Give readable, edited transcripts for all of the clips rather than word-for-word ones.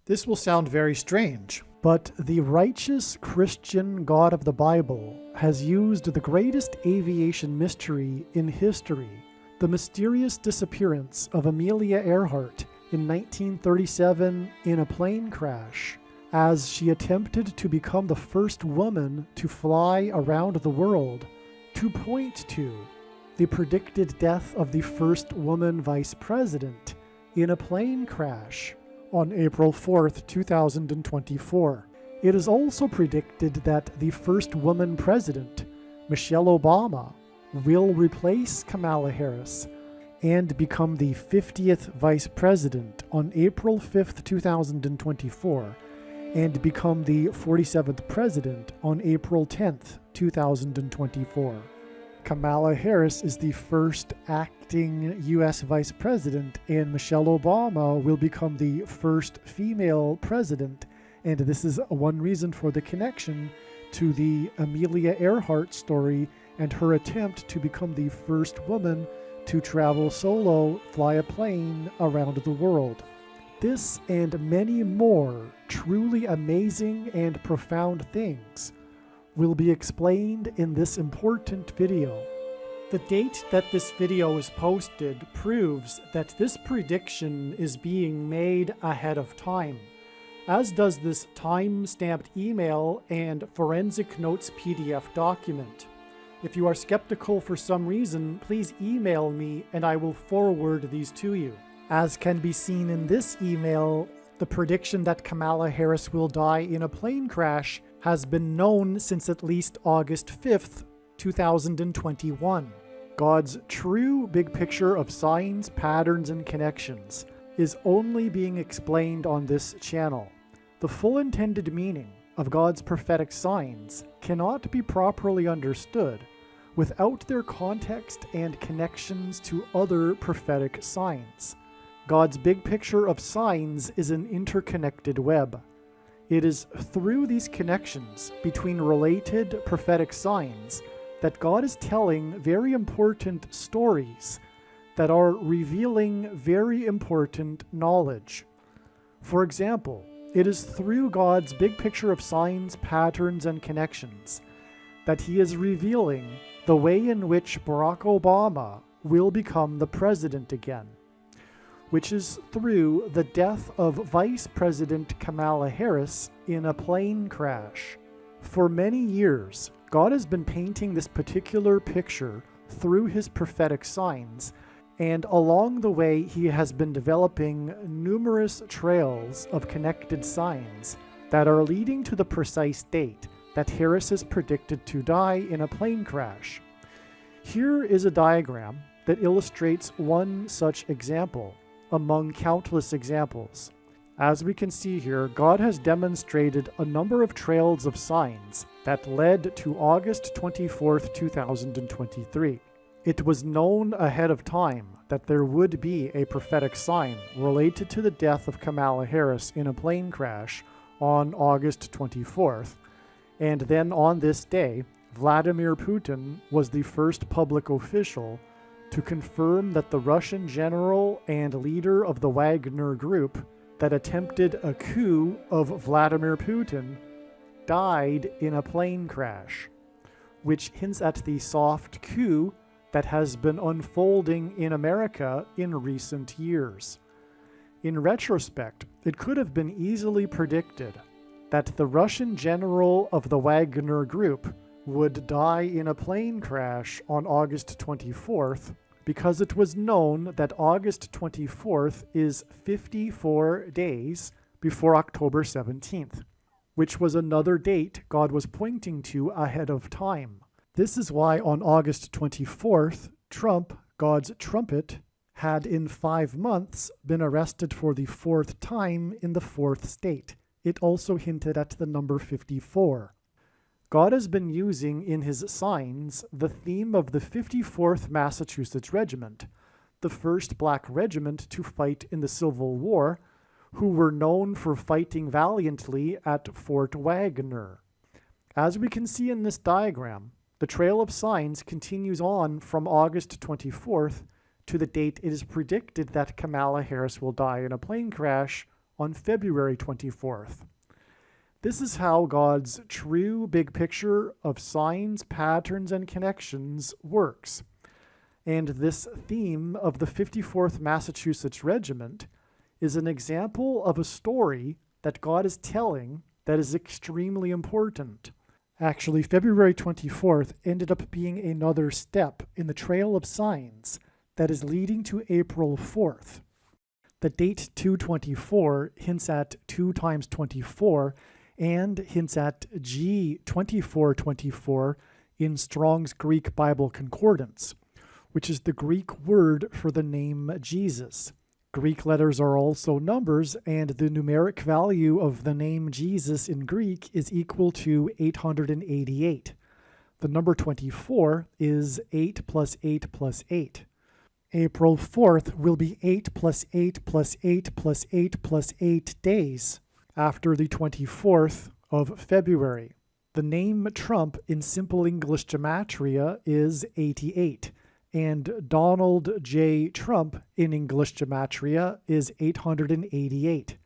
This will sound very strange, but the righteous Christian God of the Bible has used the greatest aviation mystery in history, the mysterious disappearance of Amelia Earhart in 1937 in a plane crash, as she attempted to become the first woman to fly around the world, to point to the predicted death of the first woman vice president in a plane crash on April 4th, 2024. It is also predicted that the first woman president, Michelle Obama, will replace Kamala Harris and become the 50th vice president on April 5th, 2024, and become the 47th president on April 10th, 2024. Kamala Harris is the first acting U.S. vice president, and Michelle Obama will become the first female president. And this is one reason for the connection to the Amelia Earhart story and her attempt to become the first woman to travel solo, fly a plane around the world. This and many more truly amazing and profound things will be explained in this important video. The date that this video is posted proves that this prediction is being made ahead of time, as does this time-stamped email and forensic notes PDF document. If you are skeptical for some reason, please email me and I will forward these to you. As can be seen in this email, the prediction that Kamala Harris will die in a plane crash has been known since at least August 5th, 2021. God's true big picture of signs, patterns, and connections is only being explained on this channel. The full intended meaning of God's prophetic signs cannot be properly understood without their context and connections to other prophetic signs. God's big picture of signs is an interconnected web. It is through these connections between related prophetic signs that God is telling very important stories that are revealing very important knowledge. For example, it is through God's big picture of signs, patterns, and connections that He is revealing the way in which Barack Obama will become the president again, which is through the death of Vice President Kamala Harris in a plane crash. For many years, God has been painting this particular picture through His prophetic signs, and along the way He has been developing numerous trails of connected signs that are leading to the precise date that Harris is predicted to die in a plane crash. Here is a diagram that illustrates one such example among countless examples. As we can see here, God has demonstrated a number of trails of signs that led to August 24th, 2023. It was known ahead of time that there would be a prophetic sign related to the death of Kamala Harris in a plane crash on August 24th. And then on this day, Vladimir Putin was the first public official to confirm that the Russian general and leader of the Wagner Group that attempted a coup of Vladimir Putin died in a plane crash, which hints at the soft coup that has been unfolding in America in recent years. In retrospect, it could have been easily predicted that the Russian general of the Wagner Group would die in a plane crash on August 24th, because it was known that August 24th is 54 days before October 17th, which was another date God was pointing to ahead of time. This is why on August 24th, Trump, God's trumpet, had in 5 months been arrested for the 4th time in the 4th state. It also hinted at the number 54. God has been using in His signs the theme of the 54th Massachusetts Regiment, the first black regiment to fight in the Civil War, who were known for fighting valiantly at Fort Wagner. As we can see in this diagram, the trail of signs continues on from August 24th to the date it is predicted that Kamala Harris will die in a plane crash on February 24th. This is how God's true big picture of signs, patterns, and connections works. And this theme of the 54th Massachusetts Regiment is an example of a story that God is telling that is extremely important. Actually, February 24th ended up being another step in the trail of signs that is leading to April 4th. The date 224 hints at 2 times 24 and hints at G 2424 in Strong's Greek Bible Concordance, which is the Greek word for the name Jesus. Greek letters are also numbers, and the numeric value of the name Jesus in Greek is equal to 888. The number 24 is 8 plus 8 plus 8. April 4th will be 8 plus 8 plus 8 plus 8 plus 8 days after the 24th of February. The name Trump in Simple English Gematria is 88, and Donald J. Trump in English Gematria is 888,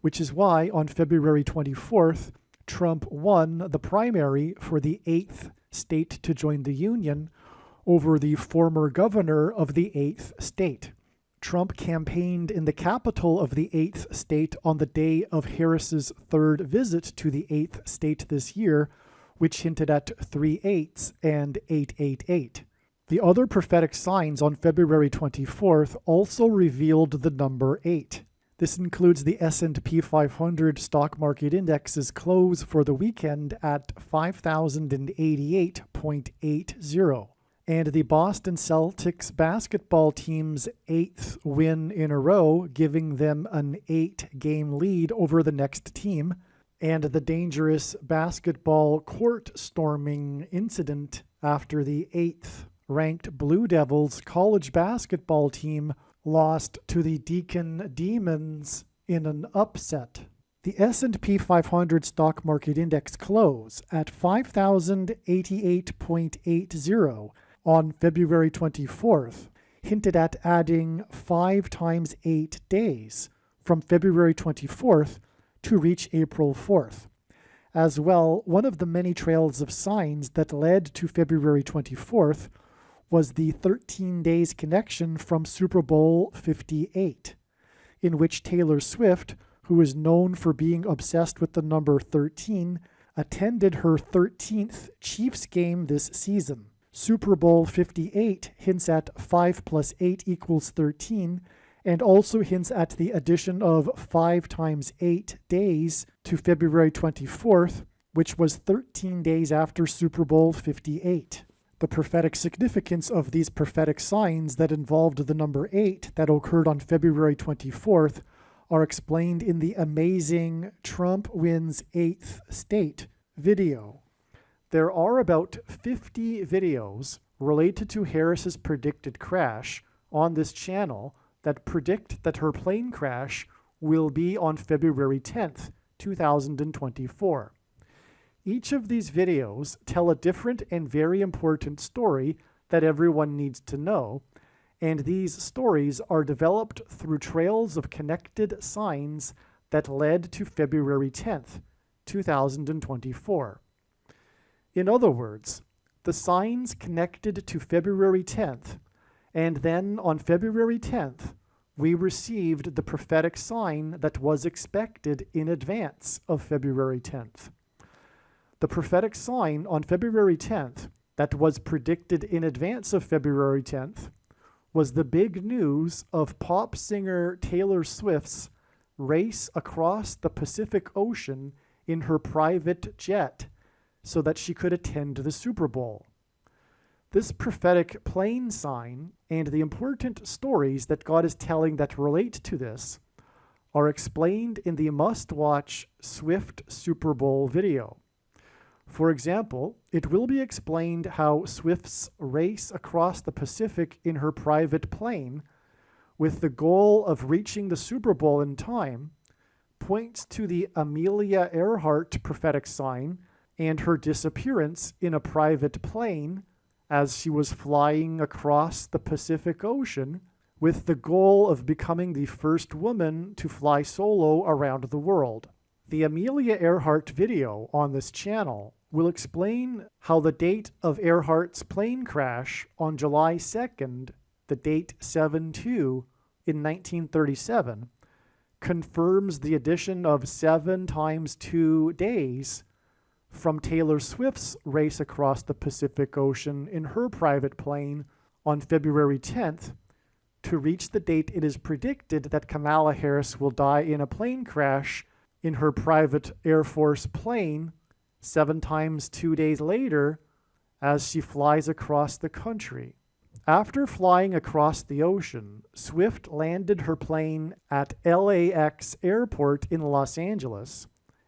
which is why on February 24th, Trump won the primary for the 8th state to join the Union over the former governor of the 8th state. Trump campaigned in the capital of the 8th state on the day of Harris's third visit to the 8th state this year, which hinted at 3 8s and 888. The other prophetic signs on February 24th also revealed the number 8. This includes the S&P 500 stock market index's close for the weekend at 5,088.80. And the Boston Celtics basketball team's 8th win in a row, giving them an 8-game lead over the next team, and the dangerous basketball court storming incident after the 8th ranked Blue Devils college basketball team lost to the Deacon Demons in an upset. The S&P 500 stock market index close at 5,088.80 on February 24th hinted at adding 5 times 8 days from February 24th to reach April 4th. As well, one of the many trails of signs that led to February 24th was the 13 days connection from Super Bowl 58, in which Taylor Swift, who is known for being obsessed with the number 13, attended her 13th Chiefs game this season. Super Bowl 58 hints at 5 plus 8 equals 13, and also hints at the addition of 5 times 8 days to February 24th, which was 13 days after Super Bowl 58. The prophetic significance of these prophetic signs that involved the number 8 that occurred on February 24th are explained in the amazing Trump Wins 8th State video. There are about 50 videos related to Harris's predicted crash on this channel that predict that her plane crash will be on February 10th, 2024. Each of these videos tell a different and very important story that everyone needs to know, and these stories are developed through trails of connected signs that led to February 10th, 2024. In other words, the signs connected to February 10th, and then on February 10th, we received the prophetic sign that was expected in advance of February 10th. The prophetic sign on February 10th that was predicted in advance of February 10th was the big news of pop singer Taylor Swift's race across the Pacific Ocean in her private jet so that she could attend the Super Bowl. This prophetic plane sign and the important stories that God is telling that relate to this are explained in the must-watch Swift Super Bowl video. For example, it will be explained how Swift's race across the Pacific in her private plane, with the goal of reaching the Super Bowl in time, points to the Amelia Earhart prophetic sign and her disappearance in a private plane as she was flying across the Pacific Ocean with the goal of becoming the first woman to fly solo around the world. The Amelia Earhart video on this channel will explain how the date of Earhart's plane crash on July 2nd, the date 7/2 in 1937, confirms the addition of 7 times 2 days from Taylor Swift's race across the Pacific Ocean in her private plane on February 10th to reach the date it is predicted that Kamala Harris will die in a plane crash in her private Air Force plane 7 times 2 days later as she flies across the country. After flying across the ocean, Swift landed her plane at LAX Airport in Los Angeles,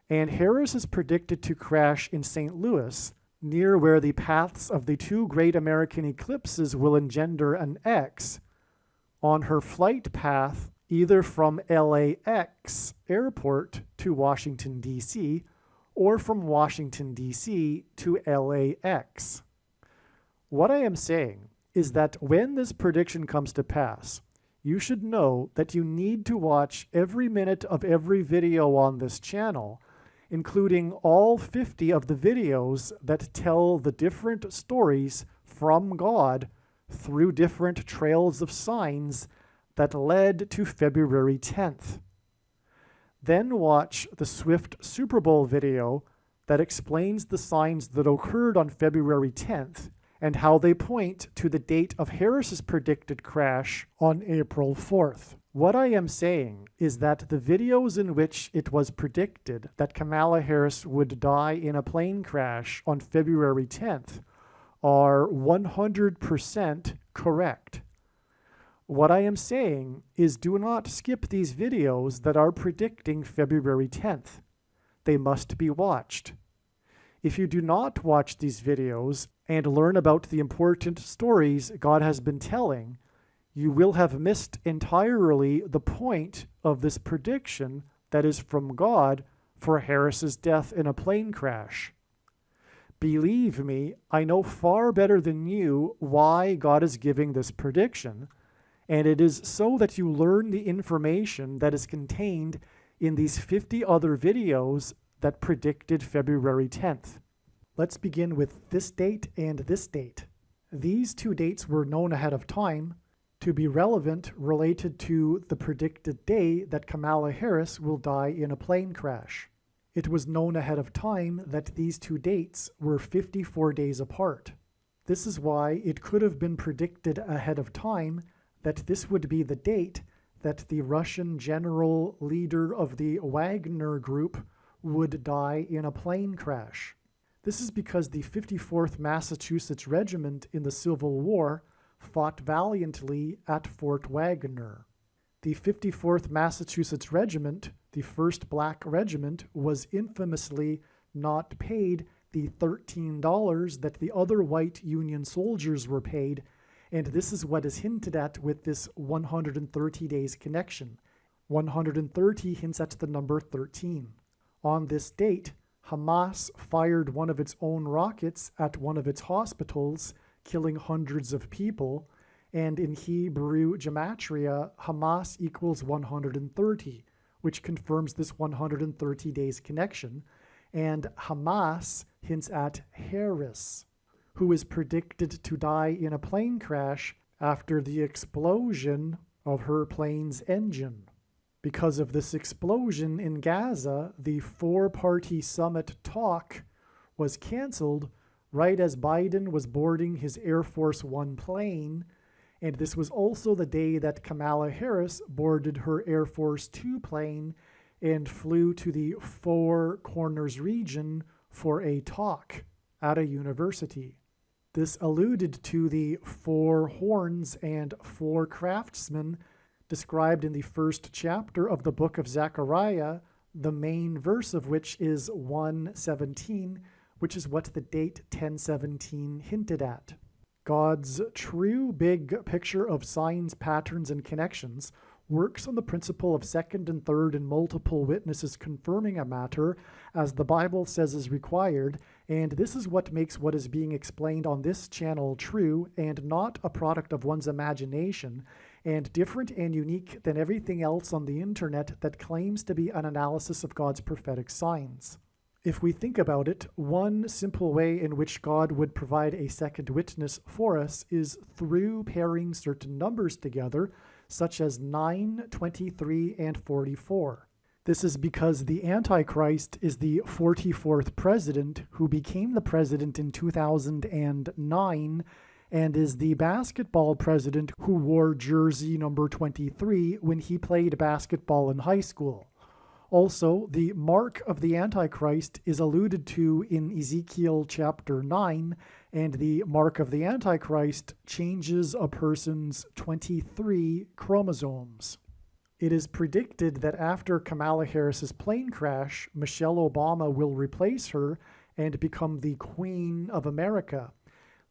and Harris is predicted to crash in St. Louis, near where the paths of the 2 great American eclipses will engender an X on her flight path either from LAX Airport to Washington, D.C., or from Washington, D.C. to LAX. What I am saying is that when this prediction comes to pass, you should know that you need to watch every minute of every video on this channel, including all 50 of the videos that tell the different stories from God through different trails of signs that led to February 10th. Then watch the Swift Super Bowl video that explains the signs that occurred on February 10th and how they point to the date of Harris's predicted crash on April 4th. What I am saying is that the videos in which it was predicted that Kamala Harris would die in a plane crash on February 10th are 100% correct. What I am saying is do not skip these videos that are predicting February 10th. They must be watched. If you do not watch these videos and learn about the important stories God has been telling, you will have missed entirely the point of this prediction that is from God for Harris's death in a plane crash. Believe me, I know far better than you why God is giving this prediction, and it is so that you learn the information that is contained in these 50 other videos that predicted February 10th. Let's begin with this date and this date. These 2 dates were known ahead of time to be relevant related to the predicted day that Kamala Harris will die in a plane crash. It was known ahead of time that these 2 dates were 54 days apart. This is why it could have been predicted ahead of time that this would be the date that the Russian general leader of the Wagner Group would die in a plane crash. This is because the 54th Massachusetts Regiment in the Civil War fought valiantly at Fort Wagner. The 54th Massachusetts Regiment, the first black regiment, was infamously not paid the $13 that the other white Union soldiers were paid, and this is what is hinted at with this 130 days connection. 130 hints at the number 13. On this date, Hamas fired one of its own rockets at one of its hospitals, killing hundreds of people, and in Hebrew gematria, Hamas equals 130, which confirms this 130 days connection, and Hamas hints at Harris, who is predicted to die in a plane crash after the explosion of her plane's engine. Because of this explosion in Gaza, the 4-party summit talk was canceled right as Biden was boarding his Air Force One plane, and this was also the day that Kamala Harris boarded her Air Force Two plane and flew to the Four Corners region for a talk at a university. This alluded to the 4 horns and 4 craftsmen described in the first chapter of the book of Zechariah, the main verse of which is 1:17, which is what the date 1017 hinted at. God's true big picture of signs, patterns, and connections works on the principle of second and third and multiple witnesses confirming a matter, as the Bible says is required, and this is what makes what is being explained on this channel true and not a product of one's imagination, and different and unique than everything else on the internet that claims to be an analysis of God's prophetic signs. If we think about it, one simple way in which God would provide a second witness for us is through pairing certain numbers together, such as 9, 23, and 44. This is because the Antichrist is the 44th president who became the president in 2009 and is the basketball president who wore jersey number 23 when he played basketball in high school. Also, the mark of the Antichrist is alluded to in Ezekiel chapter 9, and the mark of the Antichrist changes a person's 23 chromosomes. It is predicted that after Kamala Harris's plane crash, Michelle Obama will replace her and become the Queen of America.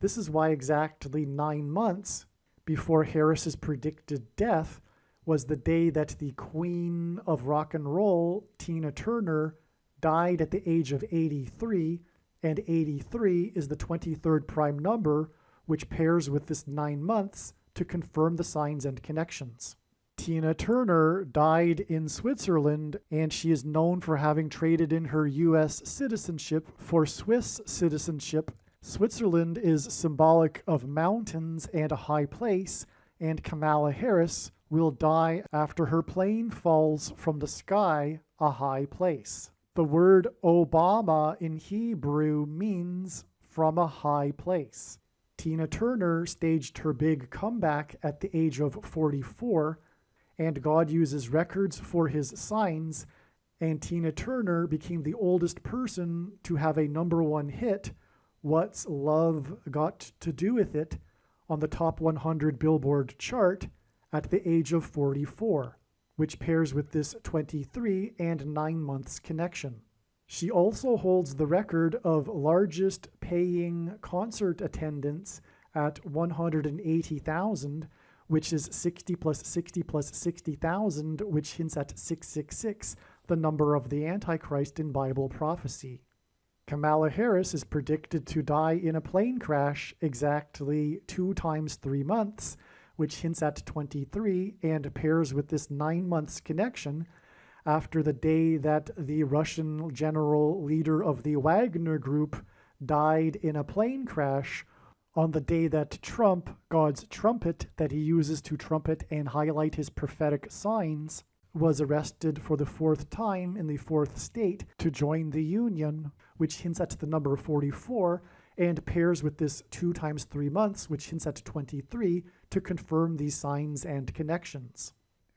This is why exactly 9 months before Harris's predicted death was the day that the Queen of Rock and Roll, Tina Turner, died at the age of 83, and 83 is the 23rd prime number, which pairs with this 9 months to confirm the signs and connections. Tina Turner died in Switzerland, and she is known for having traded in her U.S. citizenship for Swiss citizenship. Switzerland is symbolic of mountains and a high place, and Kamala Harris will die after her plane falls from the sky, a high place. The word Obama in Hebrew means from a high place. Tina Turner staged her big comeback at the age of 44, and God uses records for his signs, and Tina Turner became the oldest person to have a #1 hit, What's Love Got to Do With It, on the top 100 Billboard chart at the age of 44, which pairs with this 23 and 9 months connection. She also holds the record of largest paying concert attendance at 180,000, which is 60 plus 60 plus 60,000, which hints at 666, the number of the Antichrist in Bible prophecy. Kamala Harris is predicted to die in a plane crash exactly 2 times 3 months, which hints at 23 and pairs with this 9 months connection after the day that the Russian general leader of the Wagner Group died in a plane crash, on the day that Trump, God's trumpet that he uses to trumpet and highlight his prophetic signs, was arrested for the 4th time in the 4th state to join the Union, which hints at the number 44 and pairs with this 2 times 3 months, which hints at 23, to confirm these signs and connections.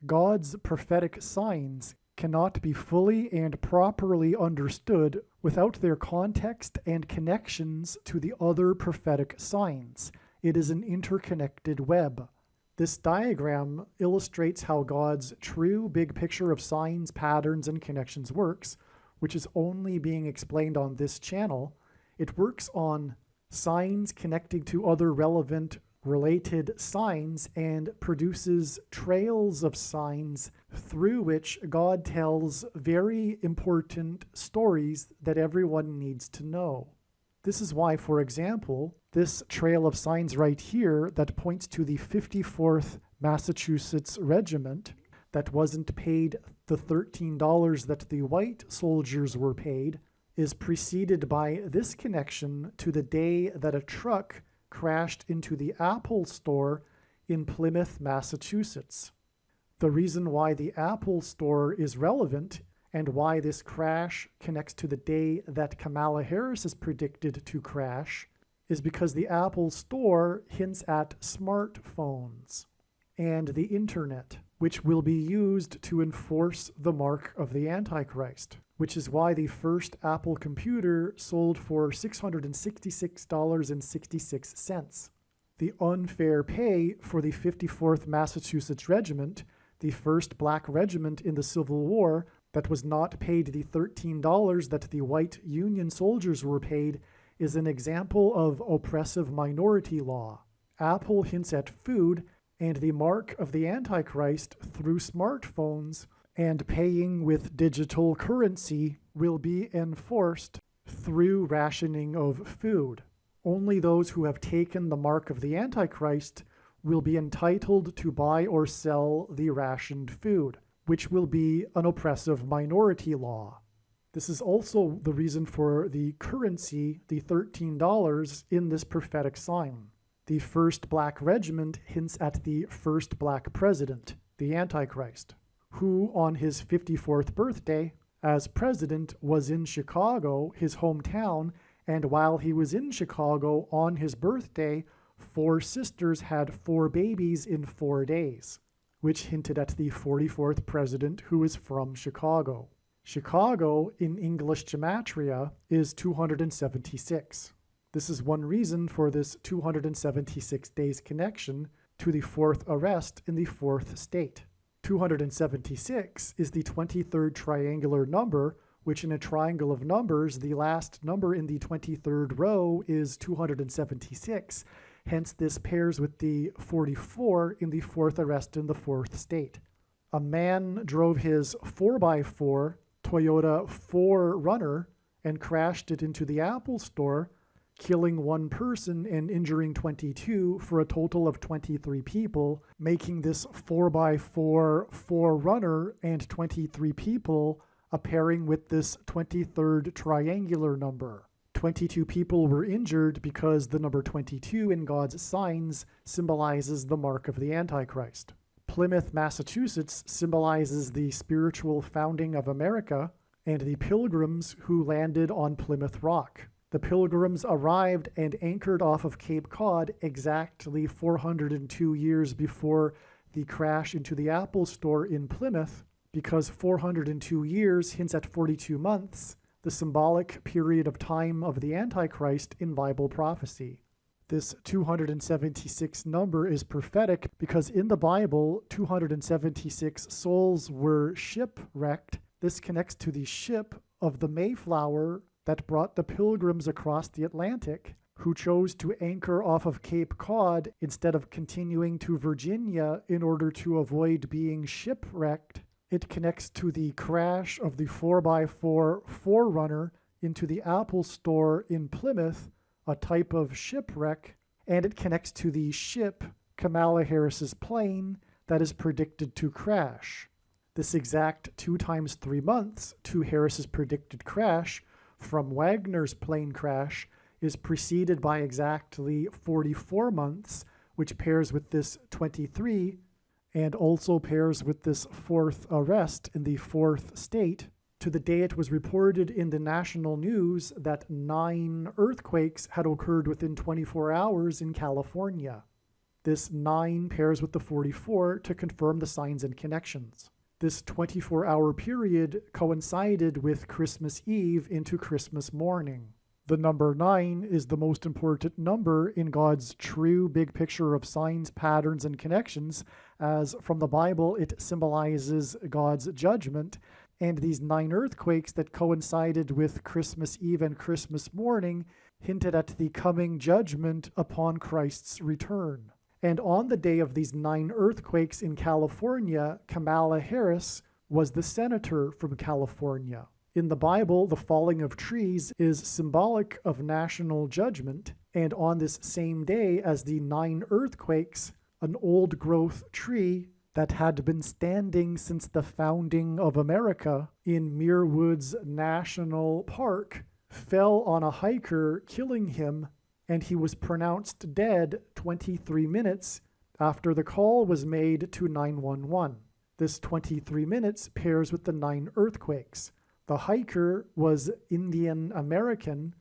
God's prophetic signs cannot be fully and properly understood without their context and connections to the other prophetic signs. It is an interconnected web. This diagram illustrates how God's true big picture of signs, patterns, and connections works, which is only being explained on this channel. It works on signs connecting to other relevant related signs and produces trails of signs through which God tells very important stories that everyone needs to know. This is why, for example, this trail of signs right here that points to the 54th Massachusetts Regiment that wasn't paid the $13 that the white soldiers were paid is preceded by this connection to the day that a truck crashed into the Apple store in Plymouth, Massachusetts. The reason why the Apple store is relevant and why this crash connects to the day that Kamala Harris is predicted to crash is because the Apple store hints at smartphones and the internet, which will be used to enforce the mark of the Antichrist, which is why the first Apple computer sold for $666.66. The unfair pay for the 54th Massachusetts Regiment, the first black regiment in the Civil War that was not paid the $13 that the white Union soldiers were paid, is an example of oppressive minority law. Apple hints at food and the mark of the Antichrist through smartphones, and paying with digital currency will be enforced through rationing of food. Only those who have taken the mark of the Antichrist will be entitled to buy or sell the rationed food, which will be an oppressive minority law. This is also the reason for the currency, the $13, in this prophetic sign. The first black regiment hints at the first black president, the Antichrist, who on his 54th birthday as president was in Chicago, his hometown, and while he was in Chicago on his birthday, 4 sisters had 4 babies in 4 days, which hinted at the 44th president who is from Chicago. Chicago in English gematria is 276. This is one reason for this 276 days connection to the 4th arrest in the 4th state. 276 is the 23rd triangular number, which in a triangle of numbers, the last number in the 23rd row is 276. Hence, this pairs with the 44 in the 4th arrest in the 4th state. A man drove his 4x4 Toyota 4Runner and crashed it into the Apple store, killing 1 person and injuring 22 for a total of 23 people, making this 4x4 4Runner and 23 people a pairing with this 23rd triangular number. 22 people were injured because the number 22 in God's signs symbolizes the mark of the Antichrist. Plymouth, Massachusetts symbolizes the spiritual founding of America and the pilgrims who landed on Plymouth Rock. The pilgrims arrived and anchored off of Cape Cod exactly 402 years before the crash into the Apple store in Plymouth, because 402 years hints at 42 months, the symbolic period of time of the Antichrist in Bible prophecy. This 276 number is prophetic because in the Bible, 276 souls were shipwrecked. This connects to the ship of the Mayflower that brought the pilgrims across the Atlantic, who chose to anchor off of Cape Cod instead of continuing to Virginia in order to avoid being shipwrecked. It connects to the crash of the 4x4 4Runner into the Apple store in Plymouth, a type of shipwreck, and it connects to the ship, Kamala Harris's plane, that is predicted to crash. This exact 2 times 3 months to Harris's predicted crash from Wagner's plane crash is preceded by exactly 44 months, which pairs with this 23 and also pairs with this 4th arrest in the 4th state, to the day it was reported in the national news that 9 earthquakes had occurred within 24 hours in California. This 9 pairs with the 44 to confirm the signs and connections. This 24-hour period coincided with Christmas Eve into Christmas morning. The number 9 is the most important number in God's true big picture of signs, patterns, and connections, as from the Bible it symbolizes God's judgment, and these 9 earthquakes that coincided with Christmas Eve and Christmas morning hinted at the coming judgment upon Christ's return. And on the day of these 9 earthquakes in California, Kamala Harris was the senator from California. In the Bible, the falling of trees is symbolic of national judgment, and on this same day as the 9 earthquakes, an old-growth tree that had been standing since the founding of America in Muir Woods National Park fell on a hiker, killing him, and he was pronounced dead 23 minutes after the call was made to 911. This 23 minutes pairs with the 9 earthquakes. The hiker was Indian American,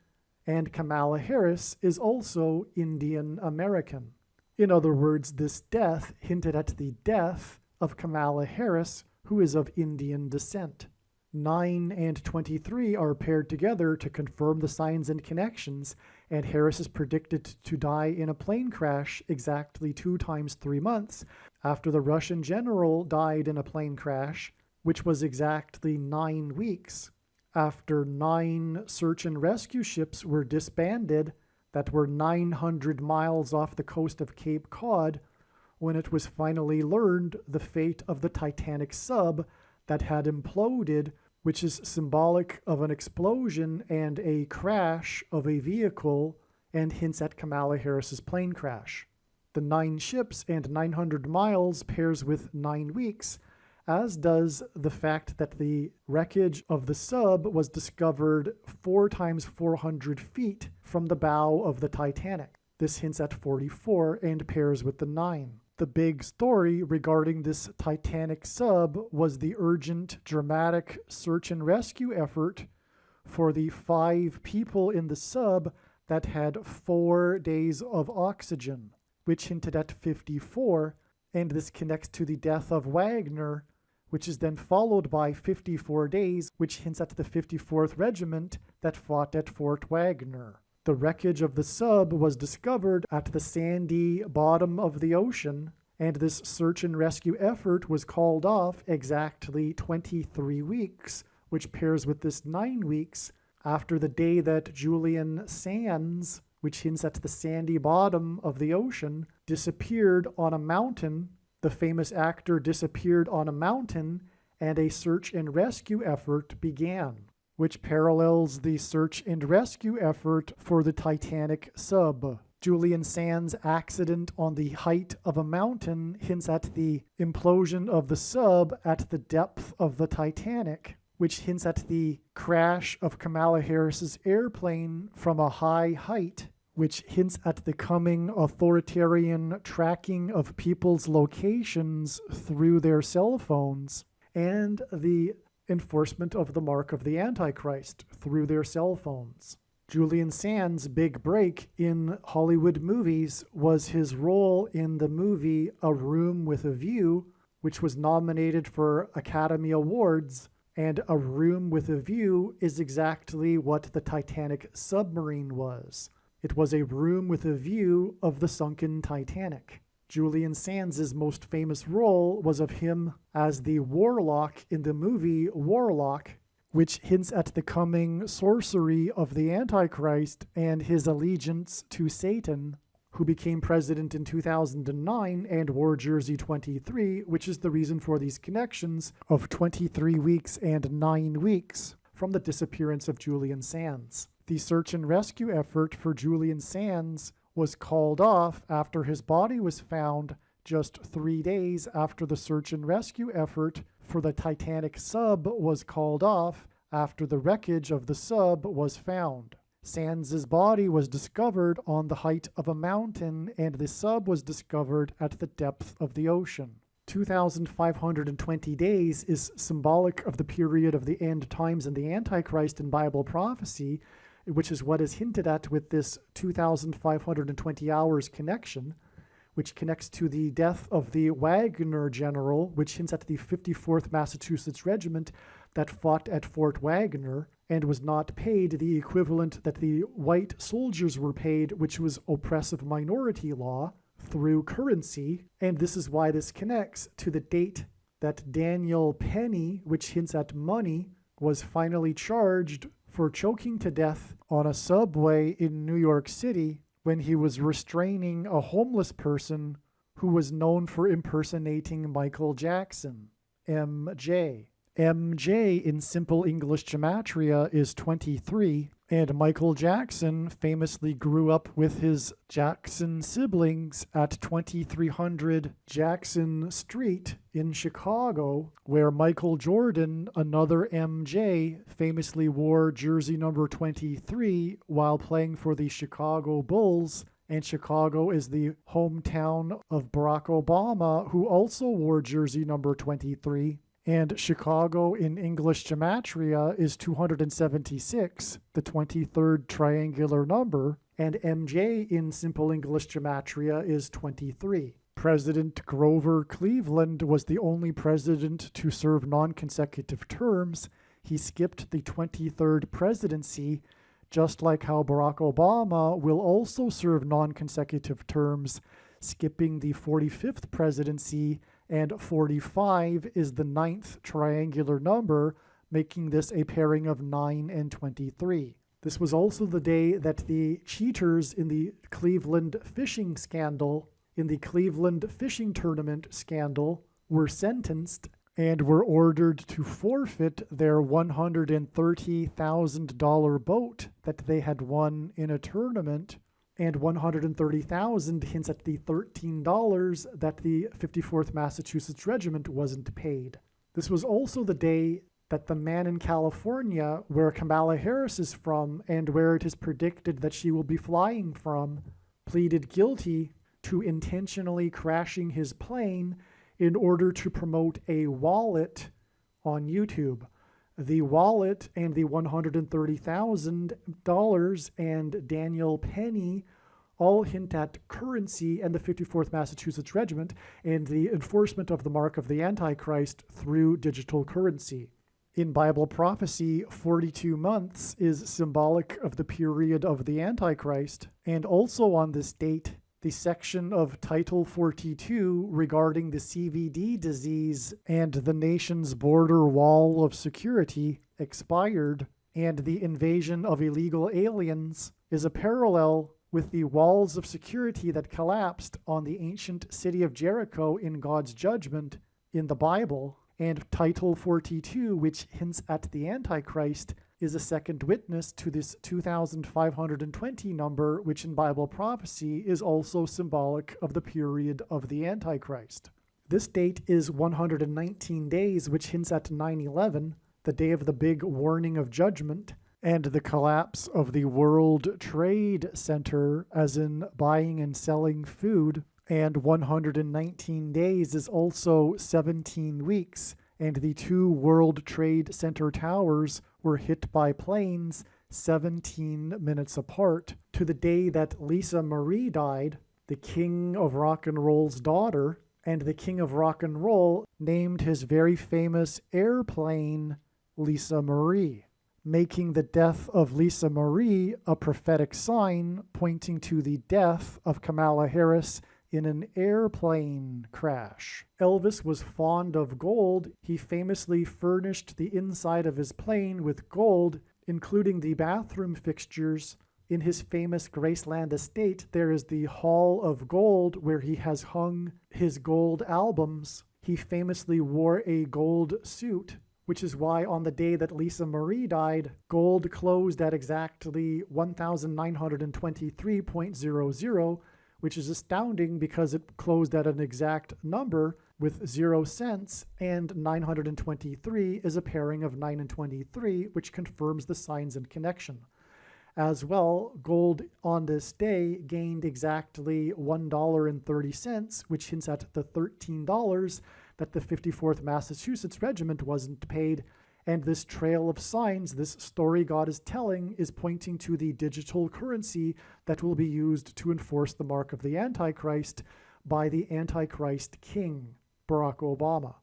and Kamala Harris is also Indian American. In other words, this death hinted at the death of Kamala Harris, who is of Indian descent. 9 and 23 are paired together to confirm the signs and connections, and Harris is predicted to die in a plane crash exactly 2 times 3 months after the Russian general died in a plane crash, which was exactly 9 weeks after 9 search and rescue ships were disbanded that were 900 miles off the coast of Cape Cod, when it was finally learned the fate of the Titanic sub that had imploded, which is symbolic of an explosion and a crash of a vehicle and hints at Kamala Harris's plane crash. The 9 ships and 900 miles pairs with 9 weeks, as does the fact that the wreckage of the sub was discovered 4 times 400 feet from the bow of the Titanic. This hints at 44 and pairs with the 9. The big story regarding this Titanic sub was the urgent, dramatic search and rescue effort for the 5 people in the sub that had 4 days of oxygen, which hinted at 54, and this connects to the death of Wagner, which is then followed by 54 days, which hints at the 54th Regiment that fought at Fort Wagner. The wreckage of the sub was discovered at the sandy bottom of the ocean, and this search and rescue effort was called off exactly 23 weeks, which pairs with this 9 weeks after the day that Julian Sands, which hints at the sandy bottom of the ocean, disappeared on a mountain. The famous actor disappeared on a mountain, and a search and rescue effort began, which parallels the search and rescue effort for the Titanic sub. Julian Sands' accident on the height of a mountain hints at the implosion of the sub at the depth of the Titanic, which hints at the crash of Kamala Harris's airplane from a high height, which hints at the coming authoritarian tracking of people's locations through their cell phones, and the enforcement of the mark of the Antichrist through their cell phones. Julian Sands' big break in Hollywood movies was his role in the movie A Room with a View, which was nominated for Academy Awards, and A Room with a View is exactly what the Titanic submarine was. It was a room with a view of the sunken Titanic. Julian Sands' most famous role was of him as the warlock in the movie Warlock, which hints at the coming sorcery of the Antichrist and his allegiance to Satan, who became president in 2009 and wore Jersey 23, which is the reason for these connections of 23 weeks and 9 weeks from the disappearance of Julian Sands. The search and rescue effort for Julian Sands was called off after his body was found just 3 days after the search and rescue effort for the Titanic sub was called off after the wreckage of the sub was found. Sands' body was discovered on the height of a mountain, and the sub was discovered at the depth of the ocean. 2,520 days is symbolic of the period of the end times and the Antichrist in Bible prophecy, which is what is hinted at with this 2,520 hours connection, which connects to the death of the Wagner general, which hints at the 54th Massachusetts Regiment that fought at Fort Wagner and was not paid the equivalent that the white soldiers were paid, which was oppressive minority law, through currency. And this is why this connects to the date that Daniel Penny, which hints at money, was finally charged for choking to death on a subway in New York City when he was restraining a homeless person who was known for impersonating Michael Jackson, MJ. MJ in Simple English Gematria is 23, and Michael Jackson famously grew up with his Jackson siblings at 2300 Jackson Street in Chicago, where Michael Jordan, another MJ, famously wore jersey number 23 while playing for the Chicago Bulls, and Chicago is the hometown of Barack Obama, who also wore jersey number 23. And Chicago in English Gematria is 276, the 23rd triangular number, and MJ in Simple English Gematria is 23. President Grover Cleveland was the only president to serve non-consecutive terms. He skipped the 23rd presidency, just like how Barack Obama will also serve non-consecutive terms, skipping the 45th presidency, and 45 is the 9th triangular number, making this a pairing of 9 and 23. This was also the day that the cheaters in the Cleveland fishing scandal, in the Cleveland fishing tournament scandal, were sentenced and were ordered to forfeit their $130,000 boat that they had won in a tournament and 130,000 hints at the $13 that the 54th Massachusetts Regiment wasn't paid. This was also the day that the man in California, where Kamala Harris is from and where it is predicted that she will be flying from, pleaded guilty to intentionally crashing his plane in order to promote a wallet on YouTube. The wallet and the $130,000 and Daniel Penny all hint at currency and the 54th Massachusetts Regiment and the enforcement of the mark of the Antichrist through digital currency. In Bible prophecy, 42 months is symbolic of the period of the Antichrist, and also on this date, the section of Title 42 regarding the CVD disease and the nation's border wall of security expired, and the invasion of illegal aliens is a parallel with the walls of security that collapsed on the ancient city of Jericho in God's judgment in the Bible. And Title 42, which hints at the Antichrist, is a second witness to this 2,520 number, which in Bible prophecy is also symbolic of the period of the Antichrist. This date is 119 days, which hints at 9/11, the day of the big warning of judgment, and the collapse of the World Trade Center, as in buying and selling food. And 119 days is also 17 weeks, and the two World Trade Center towers were hit by planes 17 minutes apart, to the day that Lisa Marie died, the King of Rock and Roll's daughter, and the King of Rock and Roll named his very famous airplane Lisa Marie, making the death of Lisa Marie a prophetic sign pointing to the death of Kamala Harris in an airplane crash. Elvis was fond of gold. He famously furnished the inside of his plane with gold, including the bathroom fixtures. In his famous Graceland estate, there is the Hall of Gold where he has hung his gold albums. He famously wore a gold suit, which is why on the day that Lisa Marie died, gold closed at exactly 1,923.00, which is astounding because it closed at an exact number with 0 cents, and 923 is a pairing of 9 and 23, which confirms the signs and connection. As well, gold on this day gained exactly $1.30, which hints at the $13 that the 54th Massachusetts Regiment wasn't paid. And this trail of signs, this story God is telling, is pointing to the digital currency that will be used to enforce the mark of the Antichrist by the Antichrist King, Barack Obama.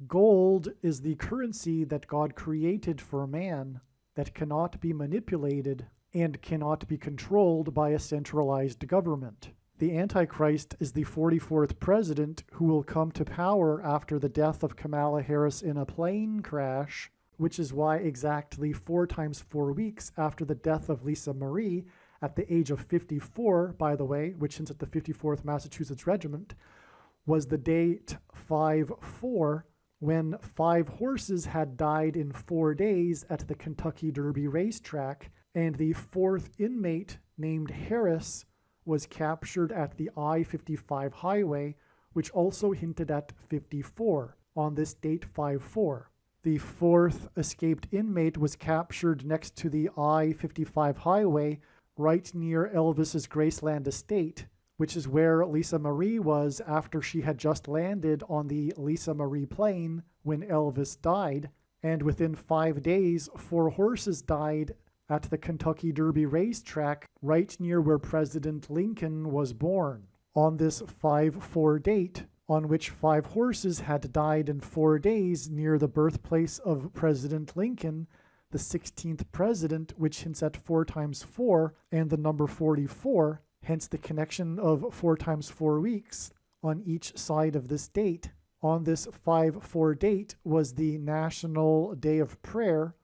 Gold is the currency that God created for man that cannot be manipulated and cannot be controlled by a centralized government. The Antichrist is the 44th president who will come to power after the death of Kamala Harris in a plane crash, which is why exactly 4 times 4 weeks after the death of Lisa Marie, at the age of 54, by the way, which hints at the 54th Massachusetts Regiment, was the date 5/4, when 5 horses had died in 4 days at the Kentucky Derby racetrack, and the 4th inmate, named Harris, was captured at the I-55 highway, which also hinted at 54, on this date 5/4. The 4th escaped inmate was captured next to the I-55 highway, right near Elvis's Graceland estate, which is where Lisa Marie was after she had just landed on the Lisa Marie plane when Elvis died. And within 5 days, 4 horses died at the Kentucky Derby racetrack, right near where President Lincoln was born. On this 5/4 date, on which 5 horses had died in 4 days near the birthplace of President Lincoln, the 16th president, which hints at 4 times 4 and the number 44, hence the connection of 4 times 4 weeks on each side of this date. On this 5/4 date was the National Day of Prayer,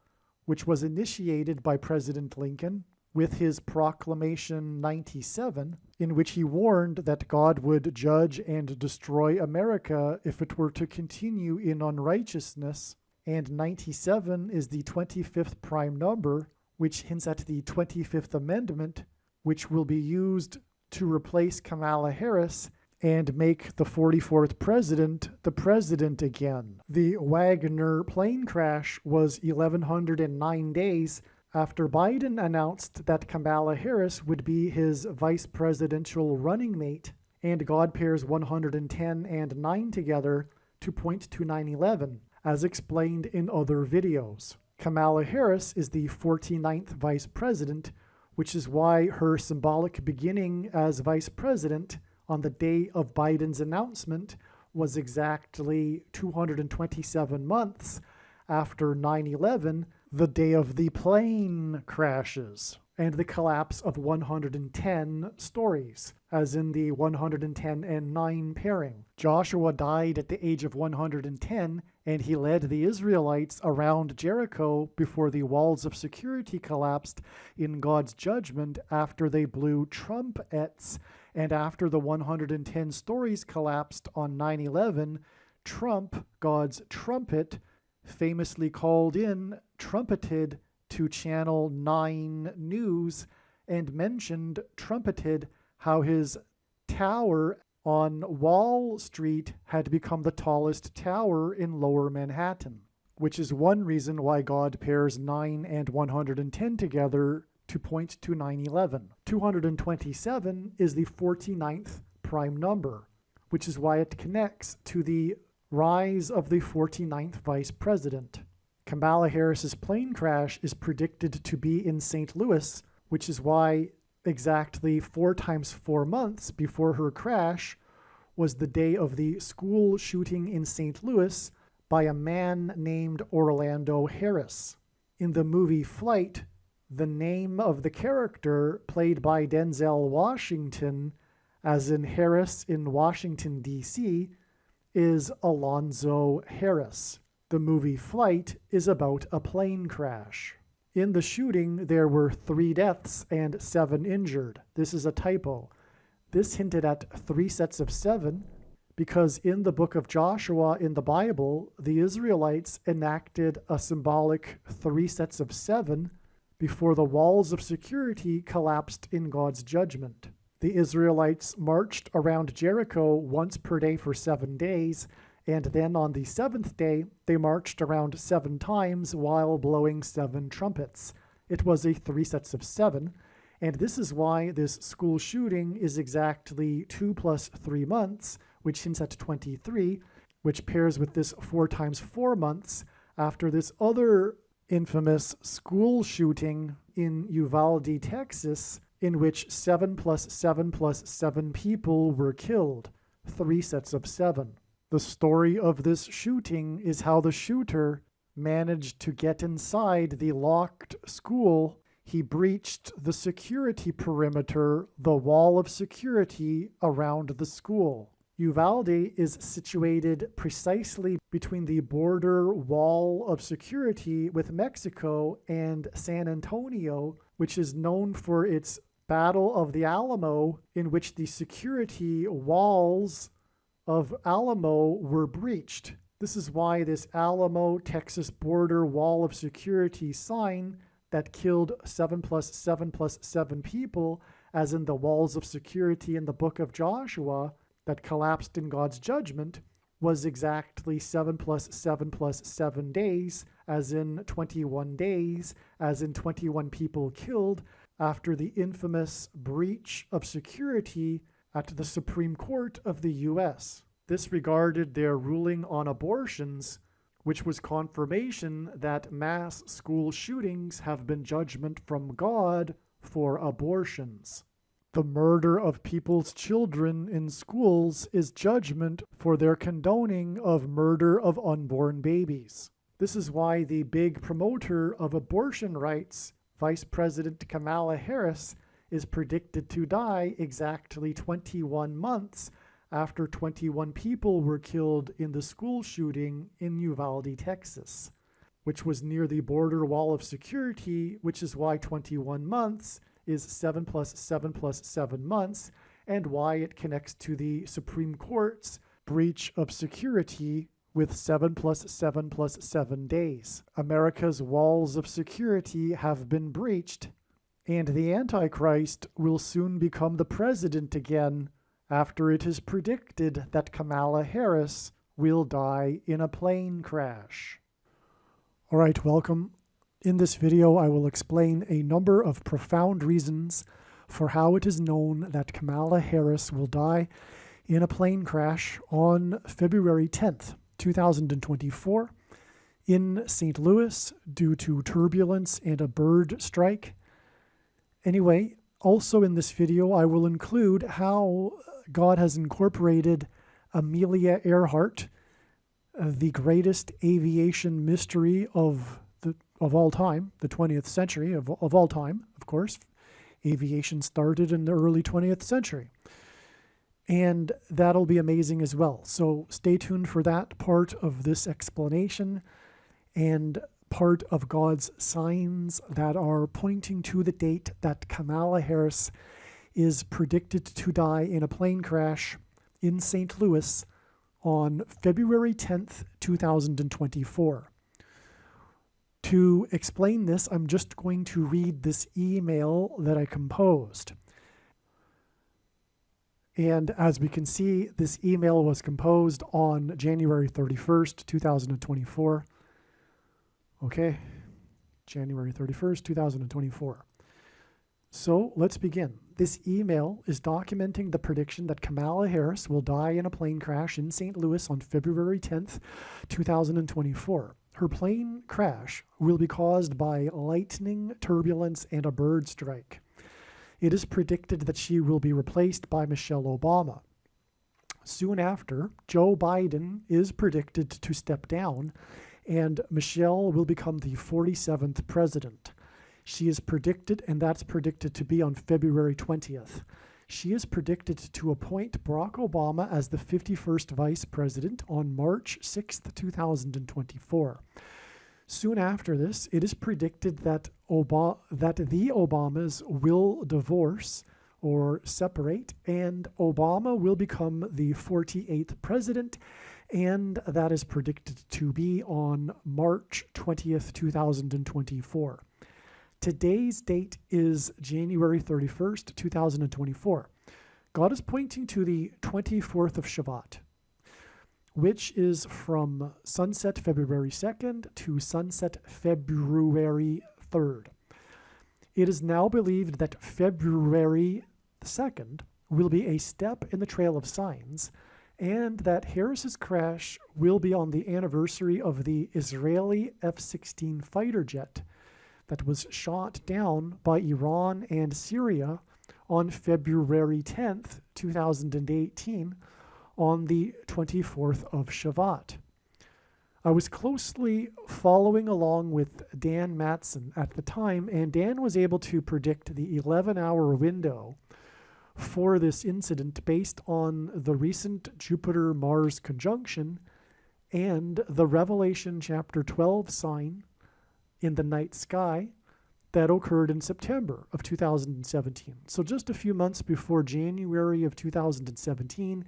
which was initiated by President Lincoln with his Proclamation 97, in which he warned that God would judge and destroy America if it were to continue in unrighteousness. And 97 is the 25th prime number, which hints at the 25th Amendment, which will be used to replace Kamala Harris and make the 44th president the president again. The Wagner plane crash was 1,109 days after Biden announced that Kamala Harris would be his vice presidential running mate, and God pairs 110 and 9 together to point to 9/11, as explained in other videos. Kamala Harris is the 49th vice president, which is why her symbolic beginning as vice president on the day of Biden's announcement was exactly 227 months after 9/11, the day of the plane crashes and the collapse of 110 stories, as in the 110 and 9 pairing. Joshua died at the age of 110, and he led the Israelites around Jericho before the walls of security collapsed in God's judgment after they blew trumpets. And after the 110 stories collapsed on 9/11, Trump, God's trumpet, famously called in, trumpeted to Channel 9 News and mentioned, trumpeted, how his tower on Wall Street had become the tallest tower in Lower Manhattan, which is one reason why God pairs 9 and 110 together to point to 9/11. 227 is the 49th prime number, which is why it connects to the rise of the 49th vice president. Kamala Harris's plane crash is predicted to be in St. Louis, which is why exactly 4 times 4 months before her crash was the day of the school shooting in St. Louis by a man named Orlando Harris. In the movie Flight, the name of the character played by Denzel Washington, as in Harris in Washington, D.C., is Alonzo Harris. The movie Flight is about a plane crash. In the shooting, there were 3 deaths and 7 injured. This is a typo. This hinted at 3 sets of 7 because in the book of Joshua in the Bible, the Israelites enacted a symbolic 3 sets of 7 before the walls of security collapsed in God's judgment. The Israelites marched around Jericho once per day for 7 days, and then on the 7th day, they marched around 7 times while blowing 7 trumpets. It was a 3 sets of 7, and this is why this school shooting is exactly 2 plus 3 months, which hints at 23, which pairs with this 4 times 4 months after this other infamous school shooting in Uvalde, Texas, in which 7 plus 7 plus 7 people were killed, 3 sets of 7. The story of this shooting is how the shooter managed to get inside the locked school. He breached the security perimeter, the wall of security around the school. Uvalde is situated precisely between the border wall of security with Mexico and San Antonio, which is known for its Battle of the Alamo, in which the security walls of Alamo were breached. This is why this Alamo, Texas border wall of security sign that killed 7 plus 7 plus 7 people, as in the walls of security in the book of Joshua, that collapsed in God's judgment, was exactly 7 plus 7 plus 7 days, as in 21 days, as in 21 people killed, after the infamous breach of security at the Supreme Court of the U.S. This regarded their ruling on abortions, which was confirmation that mass school shootings have been judgment from God for abortions. The murder of people's children in schools is judgment for their condoning of murder of unborn babies. This is why the big promoter of abortion rights, Vice President Kamala Harris, is predicted to die exactly 21 months after 21 people were killed in the school shooting in Uvalde, Texas, which was near the border wall of security, which is why 21 months is 7 plus 7 plus 7 months, and why it connects to the Supreme Court's breach of security with 7 plus 7 plus 7 days. America's walls of security have been breached, And the Antichrist will soon become the president again after it is predicted that Kamala Harris will die in a plane crash. All right, welcome. In this video, I will explain a number of profound reasons for how it is known that Kamala Harris will die in a plane crash on February 10th, 2024 in St. Louis due to turbulence and a bird strike. Anyway, also in this video, I will include how God has incorporated Amelia Earhart, the greatest aviation mystery of all time, the 20th century of all time, of course. Aviation started in the early 20th century. And that'll be amazing as well. So stay tuned for that part of this explanation and part of God's signs that are pointing to the date that Kamala Harris is predicted to die in a plane crash in St. Louis on February 10th, 2024. To explain this, I'm just going to read this email that I composed. And as we can see, this email was composed on January 31st, 2024. Okay, January 31st, 2024. So let's begin. This email is documenting the prediction that Kamala Harris will die in a plane crash in St. Louis on February 10th, 2024. Her plane crash will be caused by lightning, turbulence, and a bird strike. It is predicted that she will be replaced by Michelle Obama. Soon after, Joe Biden is predicted to step down, and Michelle will become the 47th president. She is predicted, and that's predicted to be on February 20th. She is predicted to appoint Barack Obama as the 51st vice president on March 6th, 2024. Soon after this, it is predicted that the Obamas will divorce or separate, and Obama will become the 48th president, and that is predicted to be on March 20th, 2024. Today's date is January 31st, 2024. God is pointing to the 24th of Shavat, which is from sunset February 2nd to sunset February 3rd. It is now believed that February 2nd will be a step in the trail of signs, and that Harris's crash will be on the anniversary of the Israeli F-16 fighter jet that was shot down by Iran and Syria on February 10th, 2018, on the 24th of Shavat. I was closely following along with Dan Matson at the time, and Dan was able to predict the 11-hour window for this incident based on the recent Jupiter-Mars conjunction and the Revelation chapter 12 sign in the night sky that occurred in September of 2017. So just a few months before January of 2017,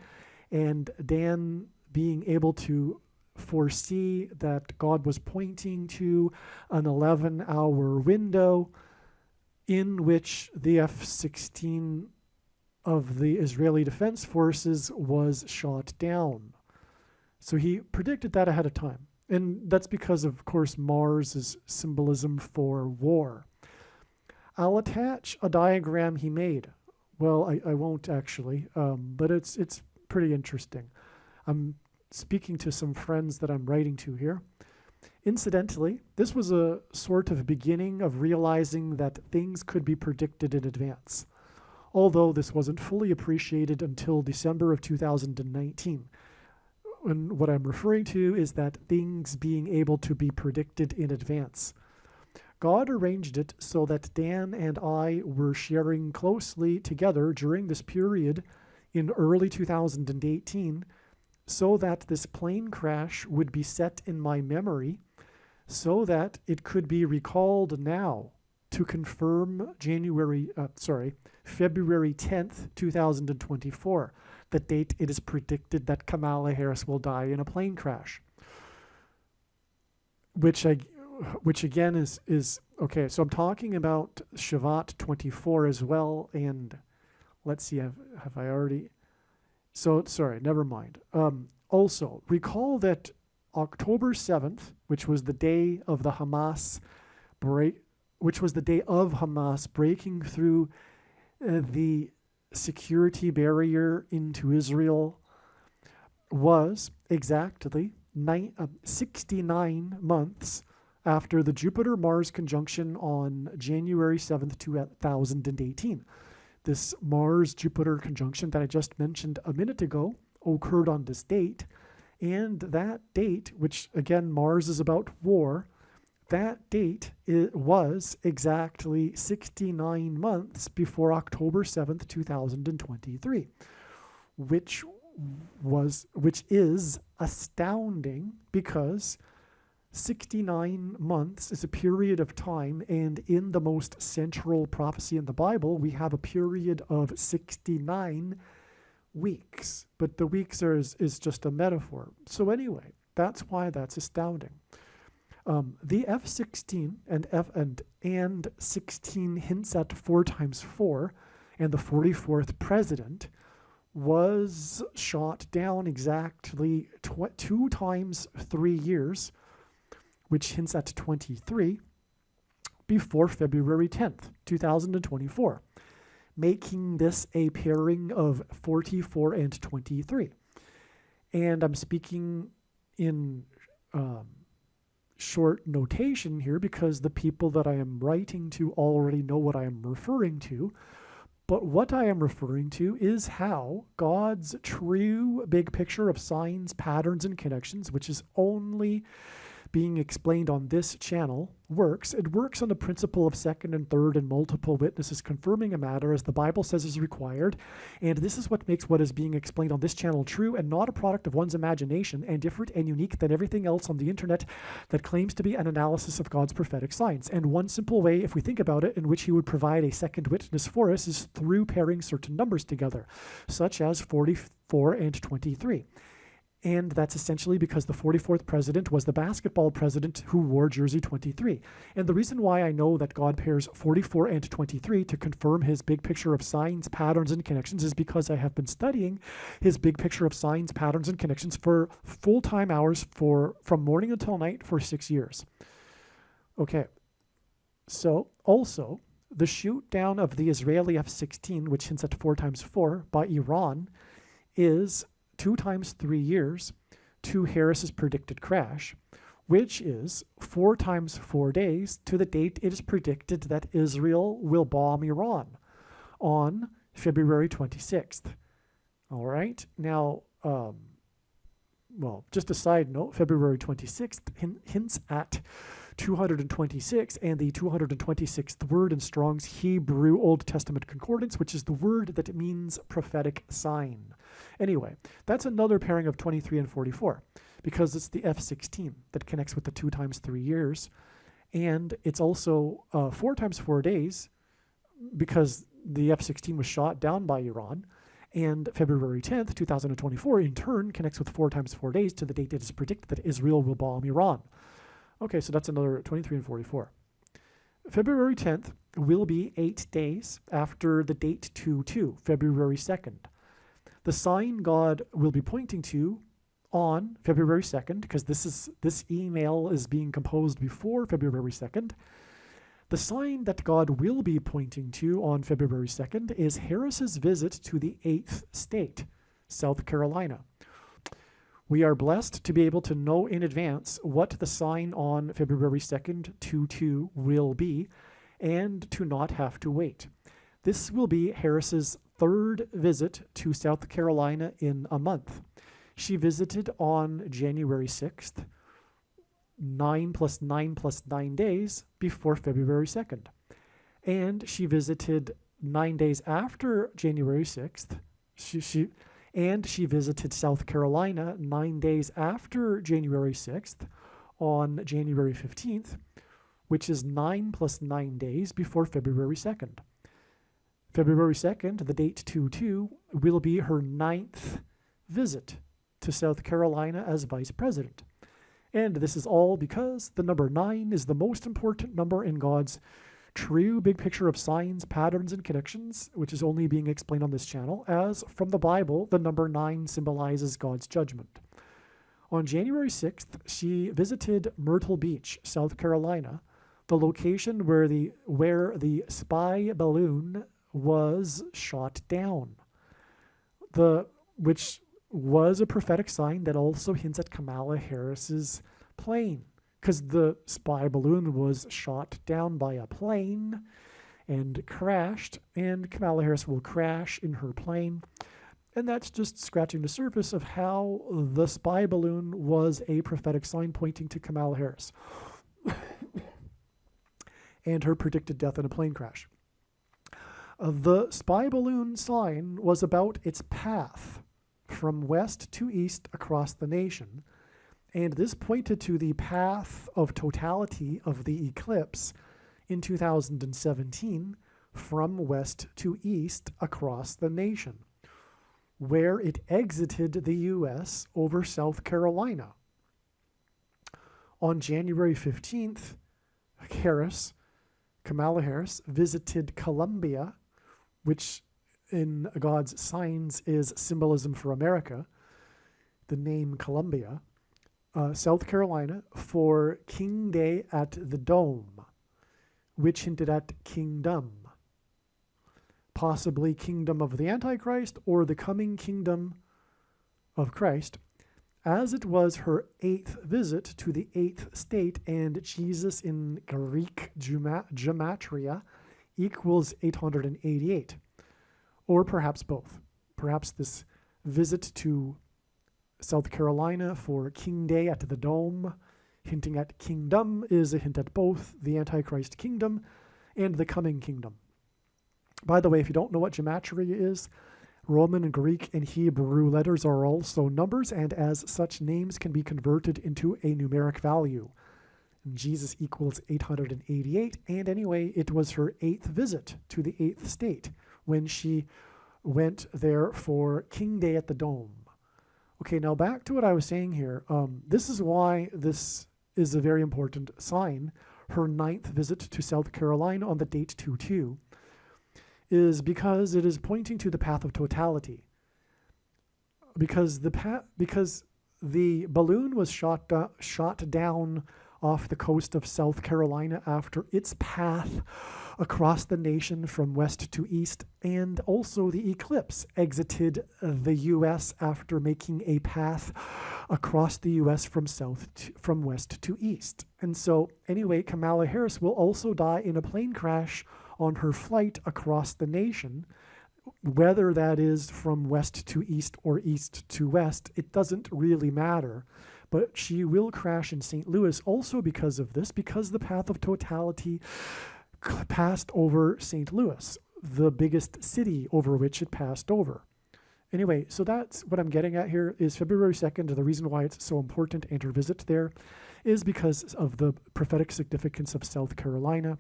and Dan being able to foresee that God was pointing to an 11-hour window in which the F-16 of the Israeli Defense Forces was shot down. So he predicted that ahead of time. And that's because, of course, Mars is symbolism for war. I'll attach a diagram he made. Well, I won't actually, but it's pretty interesting. I'm speaking to some friends that I'm writing to here. Incidentally, this was a sort of beginning of realizing that things could be predicted in advance, although this wasn't fully appreciated until December of 2019. And what I'm referring to is that things being able to be predicted in advance. God arranged it so that Dan and I were sharing closely together during this period in early 2018, so that this plane crash would be set in my memory, so that it could be recalled now to confirm February 10th, 2024, the date it is predicted that Kamala Harris will die in a plane crash. Which which again is okay. So I'm talking about Shavat 24 as well. And let's see, have I already? So sorry, never mind. Also, recall that October 7th, which was the day of the Hamas break, which was the day of Hamas breaking through the security barrier into Israel, was exactly 69 months after the Jupiter-Mars conjunction on January 7th, 2018. This Mars-Jupiter conjunction that I just mentioned a minute ago occurred on this date, and that date, which again, Mars is about war, that date was exactly 69 months before October 7th, 2023, which is astounding because 69 months is a period of time, and in the most central prophecy in the Bible, we have a period of 69 weeks. But the weeks is just a metaphor. So anyway, that's why that's astounding. The F-16 and 16 hints at 4 times 4, and the 44th president was shot down exactly 2 times 3 years, which hints at 23, before February 10th, 2024, making this a pairing of 44 and 23. And I'm speaking in short notation here because the people that I am writing to already know what I am referring to. But what I am referring to is how God's true big picture of signs, patterns, and connections, which is only being explained on this channel, works. It works on the principle of second and third and multiple witnesses confirming a matter as the Bible says is required. And this is what makes what is being explained on this channel true and not a product of one's imagination and different and unique than everything else on the internet that claims to be an analysis of God's prophetic signs. And one simple way, if we think about it, in which he would provide a second witness for us is through pairing certain numbers together, such as 44 and 23. And that's essentially because the 44th president was the basketball president who wore jersey 23. And the reason why I know that God pairs 44 and 23 to confirm his big picture of signs, patterns, and connections is because I have been studying his big picture of signs, patterns, and connections for full-time hours from morning until night for 6 years. Okay, so also the shoot down of the Israeli F-16, which hints at 4 times 4 by Iran, is 2 times 3 years to Harris's predicted crash, which is 4 times 4 days to the date it is predicted that Israel will bomb Iran on February 26th. All right. Now, well, just a side note, February 26th hints at 226 and the 226th word in Strong's Hebrew Old Testament Concordance, which is the word that means prophetic sign. Anyway, that's another pairing of 23 and 44 because it's the F-16 that connects with the 2 times 3 years. And it's also 4 times 4 days because the F-16 was shot down by Iran. And February 10th, 2024, in turn, connects with 4 times 4 days to the date it is predicted that Israel will bomb Iran. Okay, so that's another 23 and 44. February 10th will be 8 days after the date 2-2, February 2nd. The sign God will be pointing to on February 2nd, because this email is being composed before February 2nd, the sign that God will be pointing to on February 2nd is Harris's visit to the 8th state, South Carolina. We are blessed to be able to know in advance what the sign on February 2nd, 2-2, will be, and to not have to wait. This will be Harris's 3rd visit to South Carolina in a month. She visited on January 6th, 9 + 9 + 9 days before February 2nd. And she visited 9 days after January 6th. She visited South Carolina 9 days after January 6th on January 15th, which is 9 + 9 days before February 2nd. February 2nd, the date 2-2, will be her 9th visit to South Carolina as vice president. And this is all because the number 9 is the most important number in God's true big picture of signs, patterns, and connections, which is only being explained on this channel, as from the Bible, the number 9 symbolizes God's judgment. On January 6th, she visited Myrtle Beach, South Carolina, the location where the spy balloon was shot down, which was a prophetic sign that also hints at Kamala Harris's plane, because the spy balloon was shot down by a plane and crashed, and Kamala Harris will crash in her plane. And that's just scratching the surface of how the spy balloon was a prophetic sign pointing to Kamala Harris and her predicted death in a plane crash. The spy balloon sign was about its path from west to east across the nation, and this pointed to the path of totality of the eclipse in 2017 from west to east across the nation, where it exited the U.S. over South Carolina. On January 15th, Kamala Harris visited Columbia, which in God's signs is symbolism for America, the name Columbia, South Carolina, for King Day at the Dome, which hinted at kingdom, possibly kingdom of the Antichrist or the coming kingdom of Christ, as it was her 8th visit to the 8th state, and Jesus in Greek gematria equals 888. Or perhaps both. Perhaps this visit to South Carolina for King Day at the Dome, hinting at kingdom, is a hint at both the Antichrist kingdom and the coming kingdom. By the way, if you don't know what gematria is, Roman and Greek and Hebrew letters are also numbers, and as such, names can be converted into a numeric value. And Jesus equals 888, and anyway, it was her 8th visit to the 8th state when she went there for King Day at the Dome. Okay, now back to what I was saying here. This is why this is a very important sign. Her 9th visit to South Carolina on the date 2/2 is because it is pointing to the path of totality. Because the balloon was shot down off the coast of South Carolina after its path across the nation from west to east, and also the eclipse exited the U.S. after making a path across the U.S. from west to east. And so anyway, Kamala Harris will also die in a plane crash on her flight across the nation. Whether that is from west to east or east to west, it doesn't really matter. But she will crash in St. Louis also because of this, because the path of totality passed over St. Louis, the biggest city over which it passed over. Anyway, so that's what I'm getting at here is February 2nd. The reason why it's so important and her visit there is because of the prophetic significance of South Carolina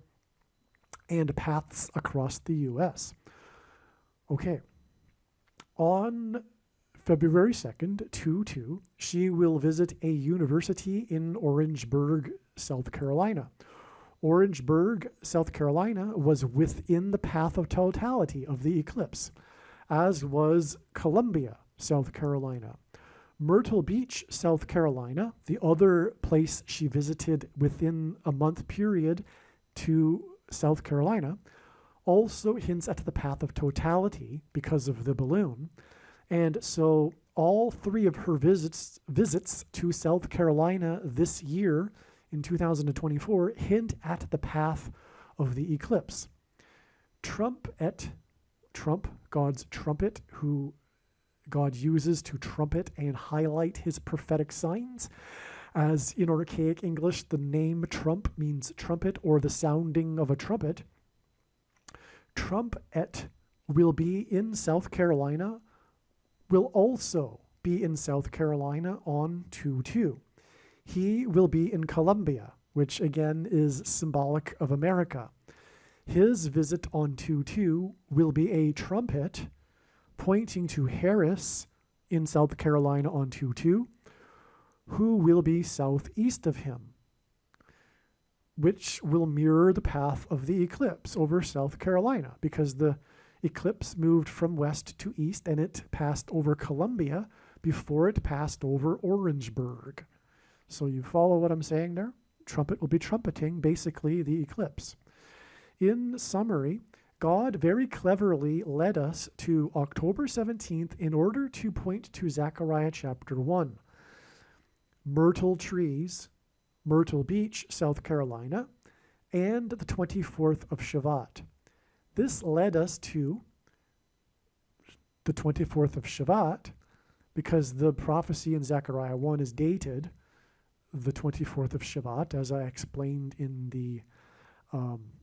and paths across the U.S. Okay. On February 2nd, 2/2, she will visit a university in Orangeburg, South Carolina. Orangeburg, South Carolina was within the path of totality of the eclipse, as was Columbia, South Carolina. Myrtle Beach, South Carolina, the other place she visited within a month period to South Carolina, also hints at the path of totality because of the balloon. And so all 3 of her visits to South Carolina this year in 2024 hint at the path of the eclipse. Trump, God's trumpet, who God uses to trumpet and highlight his prophetic signs. As in archaic English, the name Trump means trumpet or the sounding of a trumpet. Trumpet will be in South Carolina, will also be in South Carolina on 2/2. He will be in Columbia, which again is symbolic of America. His visit on 2/2 will be a trumpet pointing to Harris in South Carolina on 2/2, who will be southeast of him, which will mirror the path of the eclipse over South Carolina, because the eclipse moved from west to east and it passed over Columbia before it passed over Orangeburg. So you follow what I'm saying there? Trumpet will be trumpeting basically the eclipse. In summary, God very cleverly led us to October 17th in order to point to Zechariah chapter 1. Myrtle trees, Myrtle Beach, South Carolina, and the 24th of Shavat. This led us to the 24th of Shavat because the prophecy in Zechariah 1 is dated the 24th of Shavat, as I explained in the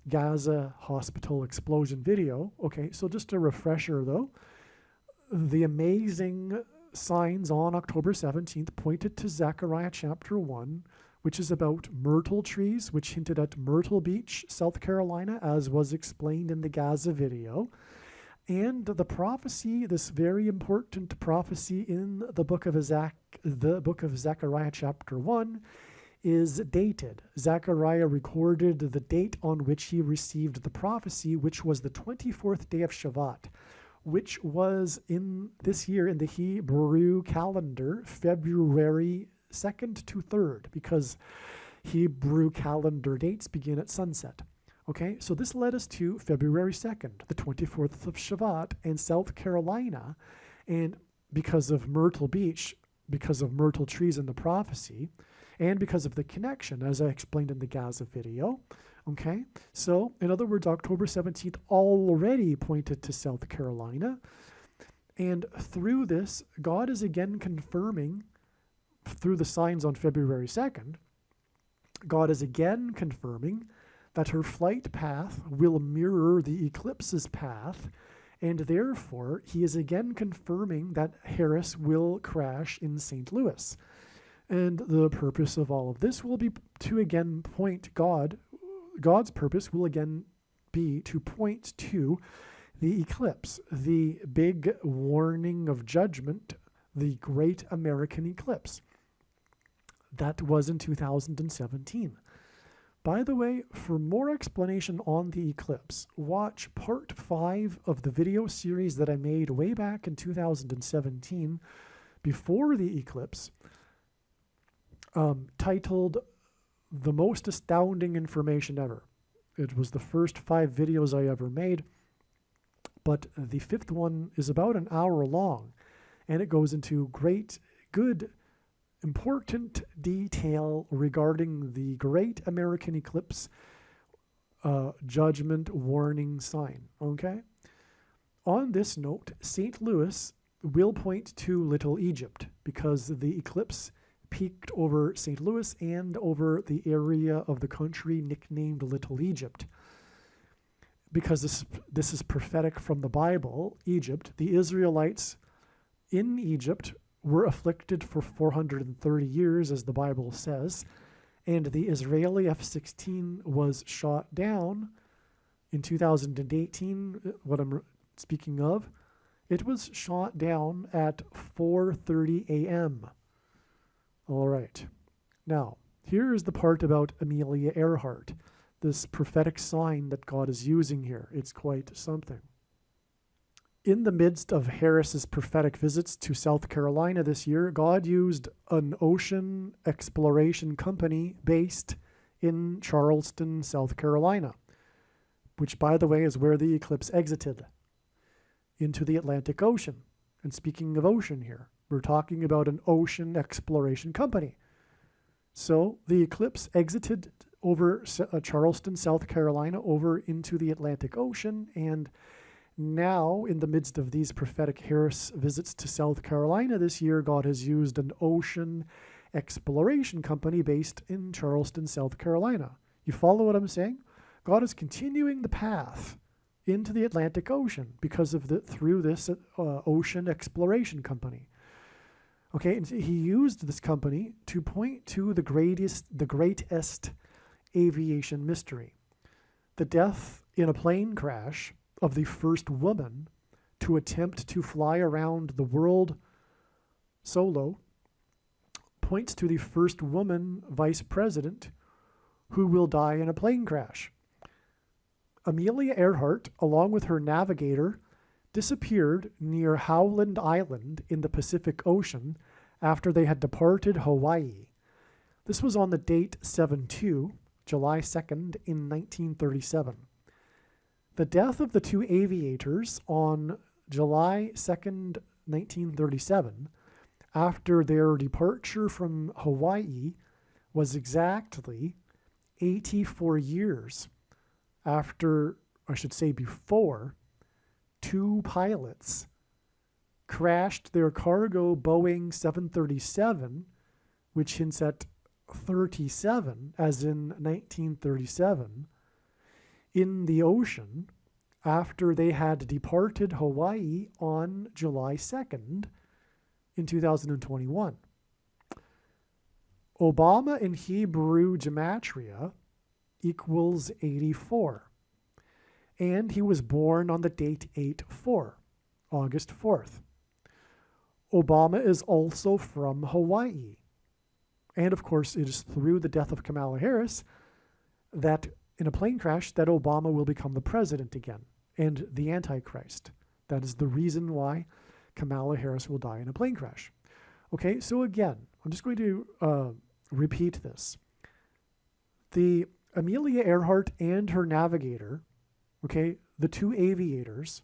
Gaza hospital explosion video. Okay, so just a refresher though, the amazing signs on October 17th pointed to Zechariah chapter 1, which is about myrtle trees, which hinted at Myrtle Beach, South Carolina, as was explained in the Gaza video. And the prophecy, this very important prophecy in the book of Zechariah chapter 1, is dated. Zechariah recorded the date on which he received the prophecy, which was the 24th day of Shavat, which was in this year in the Hebrew calendar, February 2nd to 3rd, because Hebrew calendar dates begin at sunset. Okay, so this led us to February 2nd, the 24th of Shavat, and South Carolina, and because of Myrtle Beach, because of myrtle trees in the prophecy, and because of the connection, as I explained in the Gaza video. Okay, so in other words, October 17th already pointed to South Carolina, and through this, God is again confirming, through the signs on February 2nd, God is again confirming that her flight path will mirror the eclipse's path, and therefore he is again confirming that Harris will crash in St. Louis. And the purpose of all of this will be to again point God's purpose will again be to point to the eclipse, the big warning of judgment, the great American eclipse. That was in 2017. By the way, for more explanation on the eclipse, watch part 5 of the video series that I made way back in 2017 before the eclipse, titled The Most Astounding Information Ever. It was the first 5 videos I ever made, but the 5th one is about an hour long, and it goes into good, important detail regarding the great American eclipse judgment warning sign. Okay? On this note, St. Louis will point to Little Egypt because the eclipse peaked over St. Louis and over the area of the country nicknamed Little Egypt. Because this is prophetic from the Bible, Egypt, the Israelites in Egypt were afflicted for 430 years, as the Bible says, and the Israeli F-16 was shot down in 2018, what I'm speaking of. It was shot down at 4:30 a.m. All right. Now, here is the part about Amelia Earhart, this prophetic sign that God is using here. It's quite something. In the midst of Harris's prophetic visits to South Carolina this year, God used an ocean exploration company based in Charleston, South Carolina, which, by the way, is where the eclipse exited into the Atlantic Ocean. And speaking of ocean here, we're talking about an ocean exploration company. So the eclipse exited over Charleston, South Carolina, over into the Atlantic Ocean, and now, in the midst of these prophetic Harris visits to South Carolina this year, God has used an ocean exploration company based in Charleston, South Carolina. You follow what I'm saying? God is continuing the path into the Atlantic Ocean because of through this ocean exploration company. Okay, and he used this company to point to the greatest aviation mystery, the death in a plane crash of the first woman to attempt to fly around the world solo points to the first woman vice president who will die in a plane crash. Amelia Earhart, along with her navigator, disappeared near Howland Island in the Pacific Ocean after they had departed Hawaii. This was on the date 7/2, July 2nd, in 1937. The death of the two aviators on July 2nd, 1937, after their departure from Hawaii, was exactly 84 years after, I should say before, two pilots crashed their cargo Boeing 737, which hints at 37, as in 1937, in the ocean after they had departed Hawaii on July 2nd in 2021. Obama in Hebrew gematria equals 84, and he was born on the date 8/4, August 4th. Obama is also from Hawaii, and of course it is through the death of Kamala Harris that in a plane crash that Obama will become the president again and the Antichrist. That is the reason why Kamala Harris will die in a plane crash. Okay, so again, I'm just going to repeat this. The Amelia Earhart and her navigator, okay, the two aviators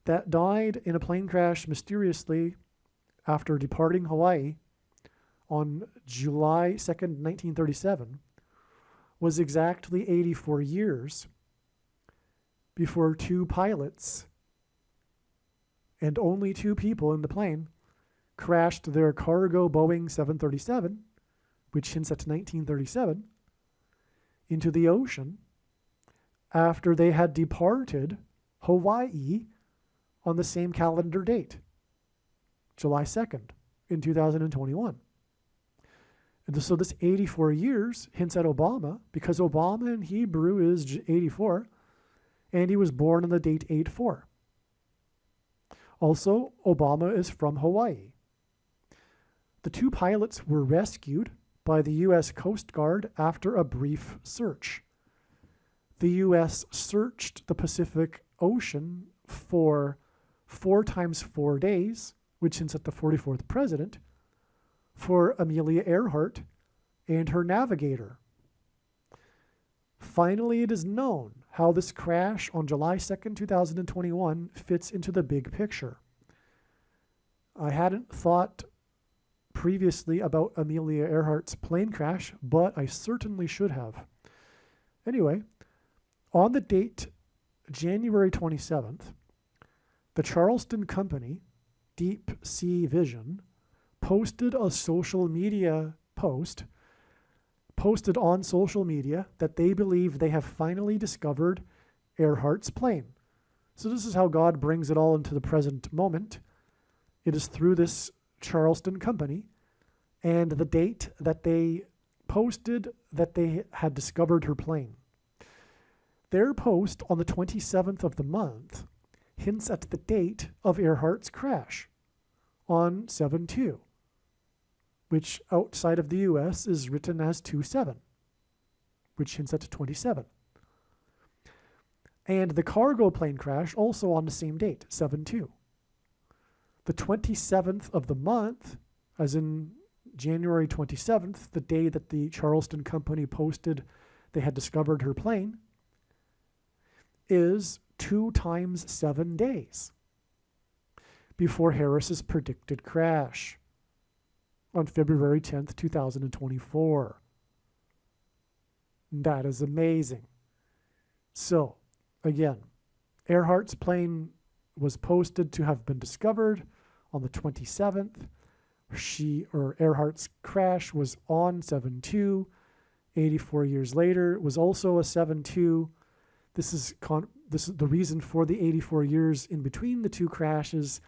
that died in a plane crash mysteriously after departing Hawaii on July 2nd, 1937, was exactly 84 years before two pilots and only two people in the plane crashed their cargo Boeing 737, which hints at 1937, into the ocean after they had departed Hawaii on the same calendar date, July 2nd in 2021. And so this 84 years hints at Obama, because Obama in Hebrew is 84, and he was born on the date 8/4. Also, Obama is from Hawaii. The two pilots were rescued by the U.S. Coast Guard after a brief search. The U.S. searched the Pacific Ocean for 4 times 4 days, which hints at the 44th president, for Amelia Earhart and her navigator. Finally, it is known how this crash on July 2nd, 2021 fits into the big picture. I hadn't thought previously about Amelia Earhart's plane crash, but I certainly should have. Anyway, on the date January 27th, the Charleston company, Deep Sea Vision, posted on social media that they believe they have finally discovered Earhart's plane. So this is how God brings it all into the present moment. It is through this Charleston company and the date that they posted that they had discovered her plane. Their post on the 27th of the month hints at the date of Earhart's crash on 7/2, which outside of the US is written as 2/7, which hints at 27. And the cargo plane crash also on the same date, 7/2. The 27th of the month, as in January 27th, the day that the Charleston company posted they had discovered her plane, is 2 times 7 days before Harris's predicted crash on February 10th, 2024. That is amazing. So, again, Earhart's plane was posted to have been discovered on the 27th. Earhart's crash was on 7/2. 84 years later, it was also a 7/2. This is the reason for the 84 years in between the two crashes,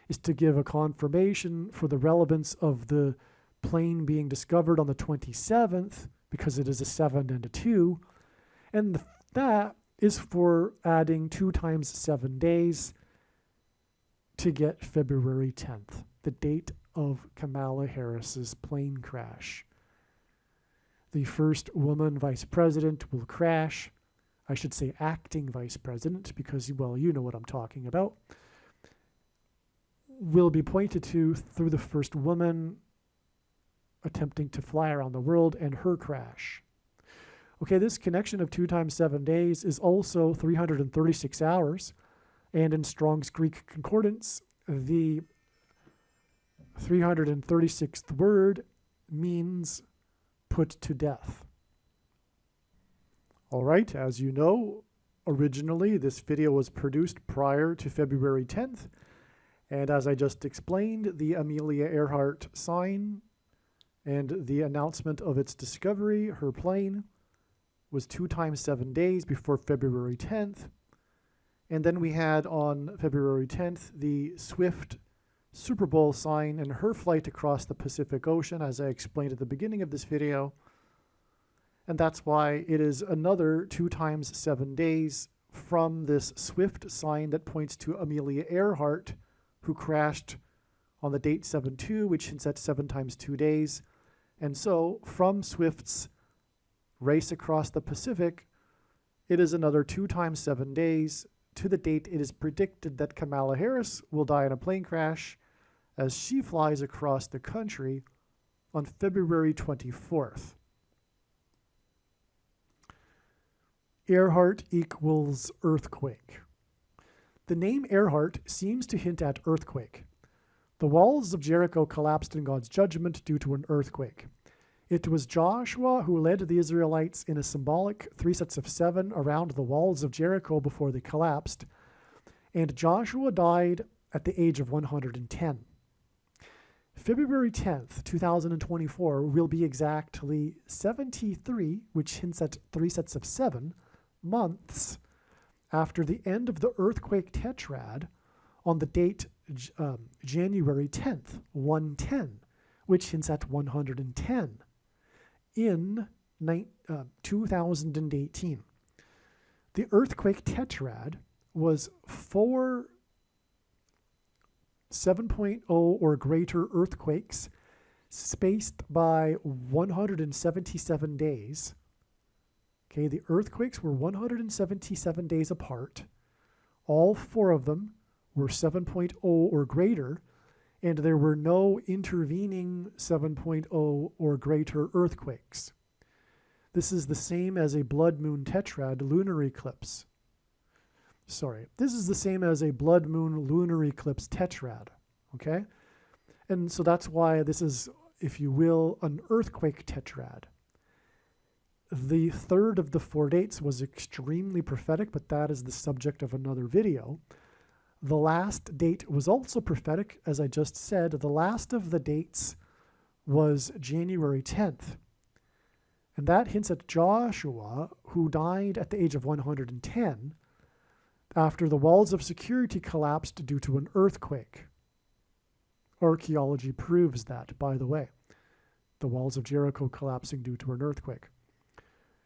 is to give a confirmation for the relevance of the plane being discovered on the 27th, because it is a 7 and a 2. And that is for adding 2 times 7 days to get February 10th, the date of Kamala Harris's plane crash. The first woman vice president will crash. I should say acting vice president because, well, you know what I'm talking about. Will be pointed to through the first woman attempting to fly around the world and her crash. Okay, this connection of 2 times 7 days is also 336 hours. And in Strong's Greek Concordance, the 336th word means put to death. All right, as you know, originally this video was produced prior to February 10th. And as I just explained, the Amelia Earhart sign and the announcement of its discovery, her plane, was 2 times 7 days before February 10th. And then we had on February 10th the Swift Super Bowl sign and her flight across the Pacific Ocean, as I explained at the beginning of this video. And that's why it is another 2 times 7 days from this Swift sign that points to Amelia Earhart, who crashed on the date 7/2, which hints at 7 times 2 days. And so from Swift's race across the Pacific, it is another 2 times 7 days to the date it is predicted that Kamala Harris will die in a plane crash as she flies across the country on February 24th. Earhart equals earthquake. The name Earhart seems to hint at earthquake. The walls of Jericho collapsed in God's judgment due to an earthquake. It was Joshua who led the Israelites in a symbolic 3 sets of 7 around the walls of Jericho before they collapsed, and Joshua died at the age of 110. February 10th, 2024 will be exactly 73, which hints at 3 sets of 7, months after the end of the earthquake tetrad on the date January 10th, 110, which hints at 110 in 2018. The earthquake tetrad was 4 7.0 or greater earthquakes spaced by 177 days. Okay, the earthquakes were 177 days apart. All 4 of them were 7.0 or greater, and there were no intervening 7.0 or greater earthquakes. This is the same as a blood moon tetrad lunar eclipse. This is the same as a blood moon lunar eclipse tetrad, okay? And so that's why this is, if you will, an earthquake tetrad. The third of the 4 dates was extremely prophetic, but that is the subject of another video. The last date was also prophetic, as I just said. The last of the dates was January 10th. And that hints at Joshua, who died at the age of 110 after the walls of security collapsed due to an earthquake. Archaeology proves that, by the way. The walls of Jericho collapsing due to an earthquake.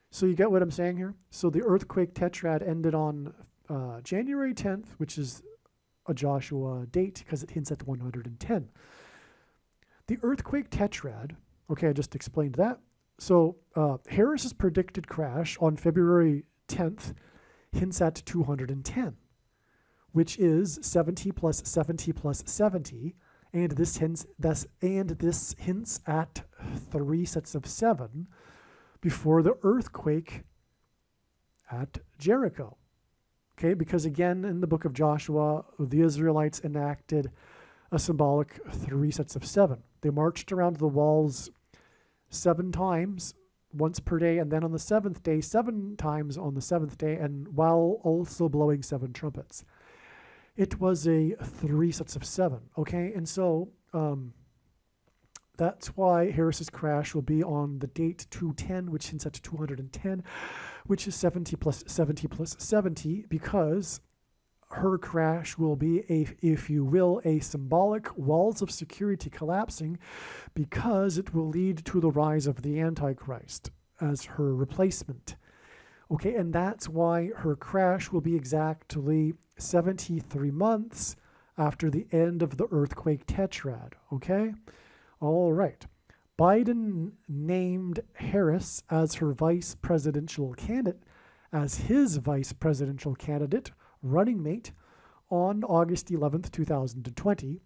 So you get what I'm saying here? So the earthquake tetrad ended on January 10th, which is a Joshua date because it hints at 110. The earthquake tetrad, okay, I just explained that. So Harris's predicted crash on February 10th hints at 210, which is 70 plus 70 plus 70, and this hints at 3 sets of 7 before the earthquake at Jericho. Okay, because again, in the book of Joshua, the Israelites enacted a symbolic 3 sets of 7. They marched around the walls 7 times, once per day, and then on the 7th day, 7 times on the 7th day, and while also blowing 7 trumpets. It was a 3 sets of 7, okay? And so that's why Harris's crash will be on the date 210, which hints at 210, which is 70 plus 70 plus 70, because her crash will be, if you will, a symbolic walls of security collapsing, because it will lead to the rise of the Antichrist as her replacement. Okay, and that's why her crash will be exactly 73 months after the end of the earthquake tetrad. Okay? All right. Biden named Harris as his vice presidential candidate, running mate, on August 11th, 2020,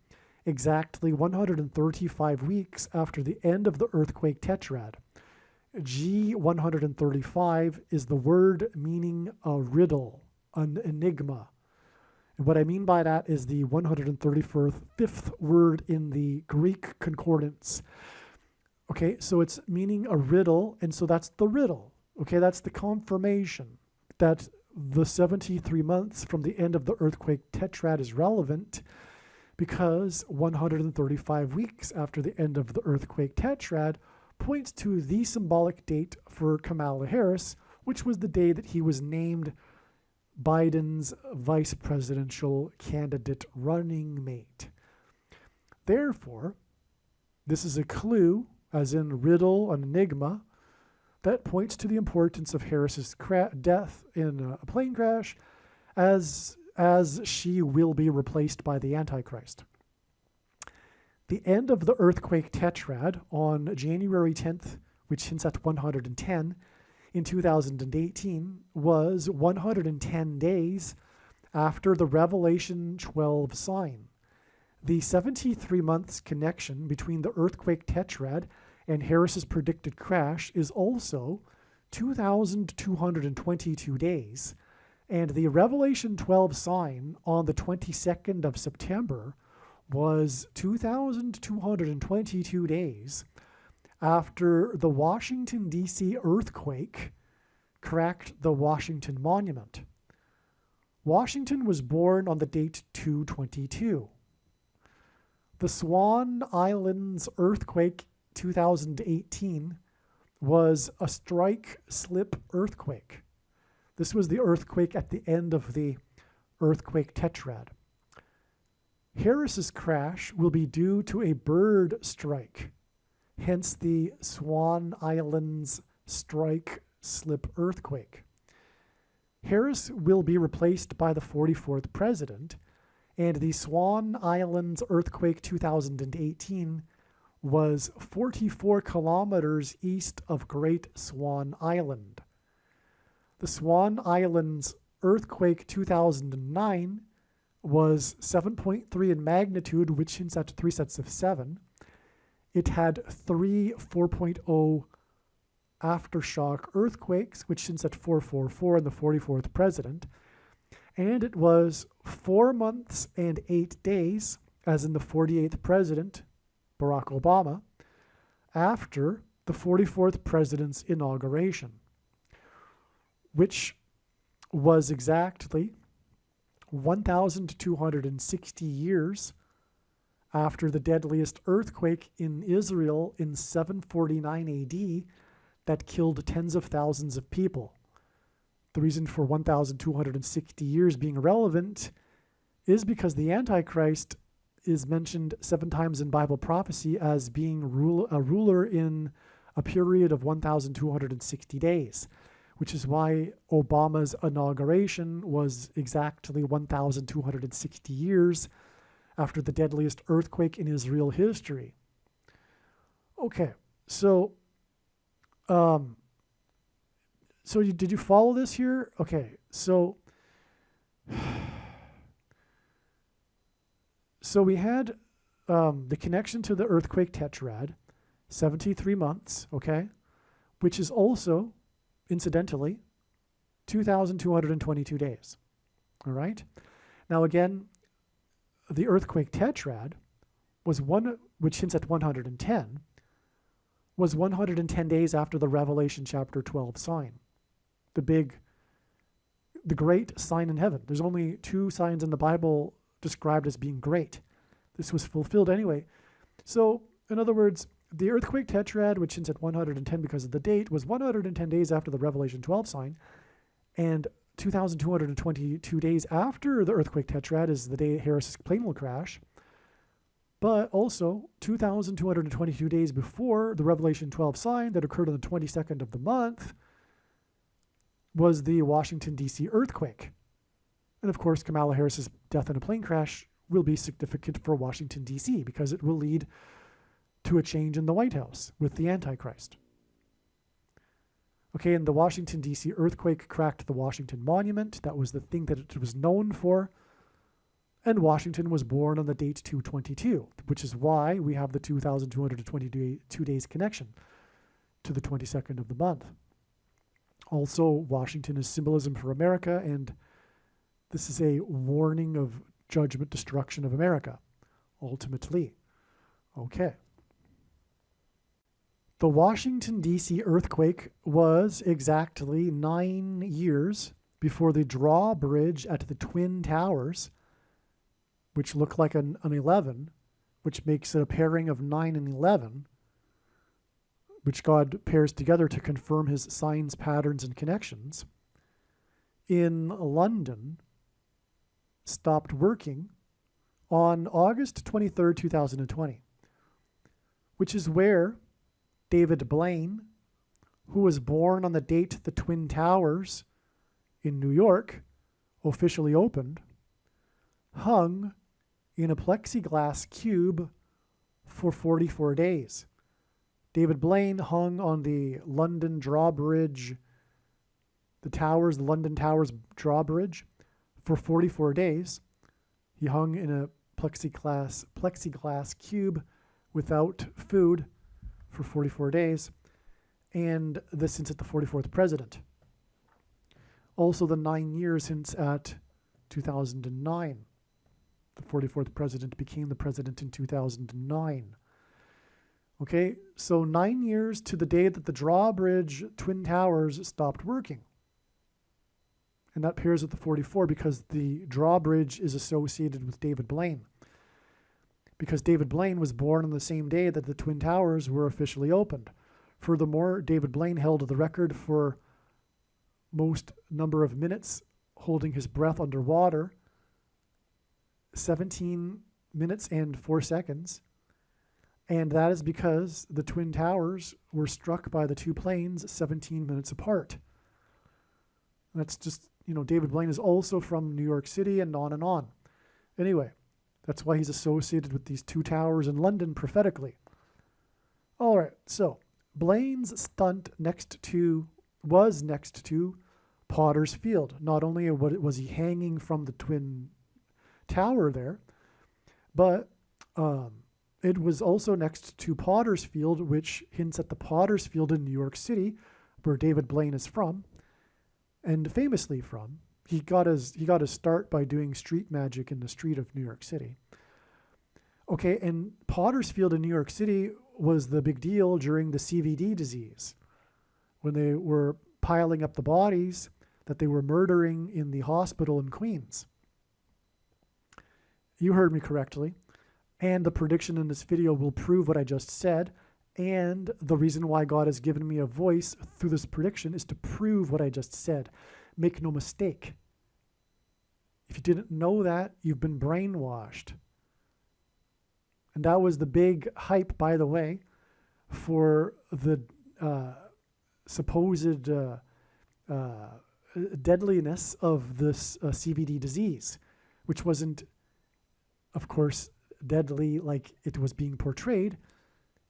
exactly 135 weeks after the end of the earthquake tetrad. G135 is the word meaning a riddle, an enigma. And what I mean by that is the 135th word in the Greek concordance. Okay, so it's meaning a riddle, and so that's the riddle. Okay, that's the confirmation that the 73 months from the end of the earthquake tetrad is relevant, because 135 weeks after the end of the earthquake tetrad points to the symbolic date for Kamala Harris, which was the day that he was named Biden's vice presidential candidate running mate. Therefore, this is a clue, as in riddle, an enigma, that points to the importance of Harris's death in a plane crash, as she will be replaced by the Antichrist. The end of the earthquake tetrad on January 10th, which hints at 110, in 2018, was 110 days after the Revelation 12 sign. The 73 months connection between the earthquake tetrad and Harris's predicted crash is also 2,222 days, and the Revelation 12 sign on the 22nd of September was 2,222 days after the Washington, D.C. earthquake cracked the Washington Monument. Washington was born on the date 2/22. The Swan Islands earthquake 2018 was a strike-slip earthquake. This was the earthquake at the end of the earthquake tetrad. Harris's crash will be due to a bird strike, hence the Swan Islands strike-slip earthquake. Harris will be replaced by the 44th president, and the Swan Islands earthquake 2018 was 44 kilometers east of Great Swan Island. The Swan Islands earthquake 2009 was 7.3 in magnitude, which hints at 3 sets of 7. It had 3 4.0 aftershock earthquakes, which hints at 444 and the 44th president. And it was 4 months and 8 days, as in the 48th president, Barack Obama, after the 44th president's inauguration, which was exactly 1,260 years after the deadliest earthquake in Israel in 749 AD that killed tens of thousands of people. The reason for 1,260 years being relevant is because the Antichrist is mentioned 7 times in Bible prophecy as being a ruler in a period of 1,260 days, which is why Obama's inauguration was exactly 1,260 years after the deadliest earthquake in Israel history. Okay, so did you follow this here? Okay, so we had the connection to the earthquake tetrad, 73 months, okay, which is also, incidentally, 2,222 days, all right? Now again, the earthquake tetrad was which hints at 110, was 110 days after the Revelation chapter 12 sign, the great sign in heaven. There's only 2 signs in the Bible described as being great. This was fulfilled anyway. So, in other words, the earthquake tetrad, which hints at 110 because of the date, was 110 days after the Revelation 12 sign, and 2,222 days after the earthquake tetrad is the day Harris's plane will crash, but also 2,222 days before the Revelation 12 sign that occurred on the 22nd of the month was the Washington, D.C. earthquake. And of course, Kamala Harris's death in a plane crash will be significant for Washington, D.C., because it will lead to a change in the White House with the Antichrist. Okay, and the Washington, D.C. earthquake cracked the Washington Monument. That was the thing that it was known for. And Washington was born on the date 222, which is why we have the 2,222 days connection to the 22nd of the month. Also, Washington is symbolism for America, and this is a warning of judgment, destruction of America, ultimately. Okay. The Washington, D.C. earthquake was exactly 9 years before the drawbridge at the Twin Towers, which looked like an 11, which makes it a pairing of 9 and 11, which God pairs together to confirm his signs, patterns, and connections, in London, stopped working on August 23rd, 2020, which is where David Blaine, who was born on the date the Twin Towers in New York officially opened, hung in a plexiglass cube for 44 days. David Blaine hung on the London drawbridge, the London Towers drawbridge, for 44 days. He hung in a plexiglass cube without food for 44 days, and this since at the 44th president. Also the 9 years since at 2009. The 44th president became the president in 2009. Okay, so 9 years to the day that the drawbridge Twin Towers stopped working. And that pairs with the 44 because the drawbridge is associated with David Blaine. Because David Blaine was born on the same day that the Twin Towers were officially opened. Furthermore, David Blaine held the record for most number of minutes holding his breath underwater, 17 minutes and 4 seconds. And that is because the Twin Towers were struck by the two planes 17 minutes apart. That's just, David Blaine is also from New York City and on and on. Anyway, that's why he's associated with these two towers in London prophetically. All right, so Blaine's stunt was next to Potter's Field. Not only was he hanging from the Twin Tower there, but it was also next to Potter's Field, which hints at the Potter's Field in New York City, where David Blaine is from, and famously from. He got his start by doing street magic in the street of New York City. Okay, and Potter's Field in New York City was the big deal during the CVD disease, when they were piling up the bodies that they were murdering in the hospital in Queens. You heard me correctly. And the prediction in this video will prove what I just said. And the reason why God has given me a voice through this prediction is to prove what I just said. Make no mistake. If you didn't know that, you've been brainwashed. And that was the big hype, by the way, for the supposed deadliness of this CVD disease, which wasn't, of course, deadly like it was being portrayed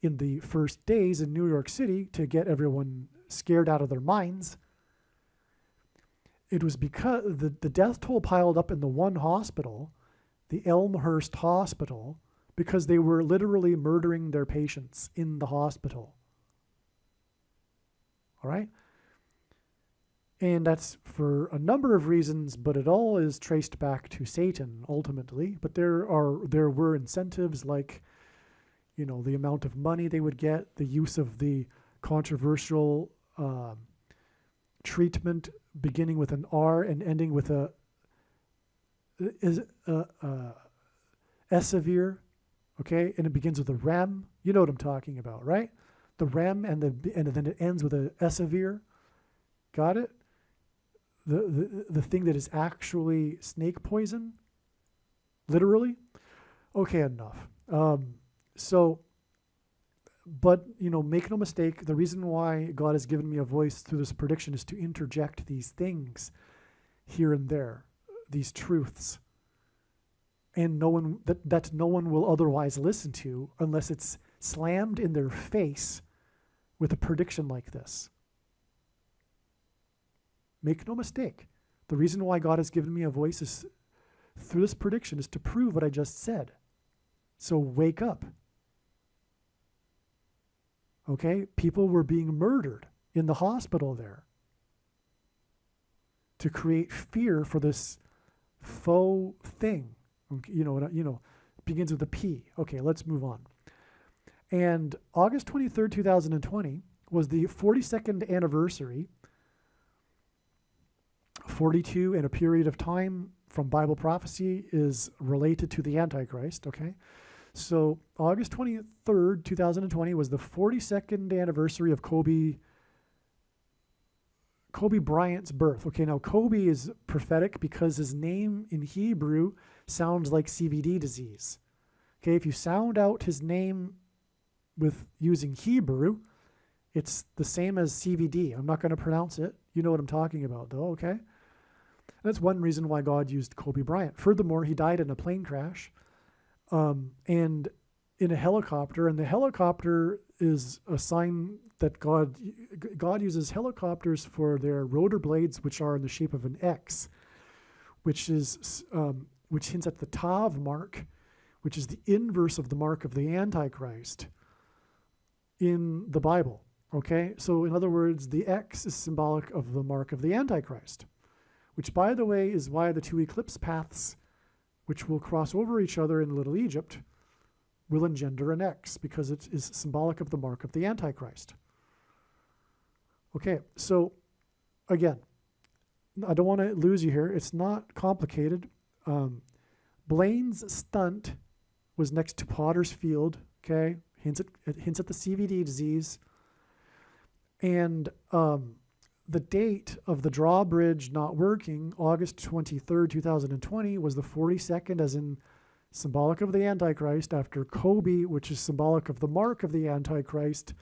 in the first days in New York City to get everyone scared out of their minds. It was because the death toll piled up in the one hospital, the Elmhurst Hospital, because they were literally murdering their patients in the hospital. All right? And that's for a number of reasons, but it all is traced back to Satan ultimately. But there were incentives like, the amount of money they would get, the use of the controversial treatment beginning with an R and ending with a Esavir, okay, and it begins with a REM. You know what I'm talking about, right? The REM and then it ends with a Esavir. Got it? The thing that is actually snake poison, literally. Okay, enough. But make no mistake, the reason why God has given me a voice through this prediction is to interject these things here and there, these truths. and that no one will otherwise listen to unless it's slammed in their face with a prediction like this. Make no mistake. The reason why God has given me a voice is through this prediction is to prove what I just said. So wake up. Okay? People were being murdered in the hospital there to create fear for this faux thing. Okay, begins with a P. Okay, let's move on. And August 23rd, 2020 was the 42nd anniversary, 42 in a period of time from Bible prophecy is related to the Antichrist, okay? So August 23rd, 2020 was the 42nd anniversary of Kobe Bryant's birth. Okay, now Kobe is prophetic because his name in Hebrew sounds like CVD disease. Okay, if you sound out his name with using Hebrew, it's the same as CVD. I'm not going to pronounce it. You know what I'm talking about, though, okay? That's one reason why God used Kobe Bryant. Furthermore, he died in a plane crash and in a helicopter, and the helicopter is a sign that God uses helicopters for their rotor blades, which are in the shape of an X, which hints at the Tav mark, which is the inverse of the mark of the Antichrist in the Bible. Okay, so in other words, the X is symbolic of the mark of the Antichrist, which, by the way, is why the two eclipse paths, which will cross over each other in Little Egypt, will engender an X, because it is symbolic of the mark of the Antichrist. Okay, so again, I don't want to lose you here. It's not complicated. Blaine's stunt was next to Potter's Field, okay? It hints at the CVD disease. And the date of the drawbridge not working, August 23rd, 2020, was the 42nd, as in symbolic of the Antichrist, after Kobe, which is symbolic of the mark of the Antichrist,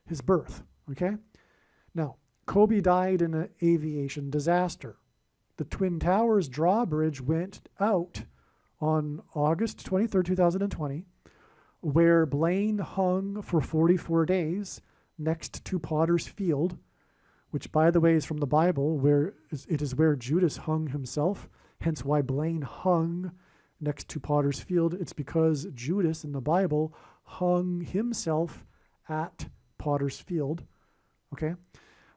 his birth, okay? Now, Kobe died in an aviation disaster. The Twin Towers drawbridge went out on August 23rd, 2020, where Blaine hung for 44 days next to Potter's Field, which, by the way, is from the Bible, where it is where Judas hung himself, hence why Blaine hung next to Potter's Field. It's because Judas in the Bible hung himself at Potter's Field. Okay,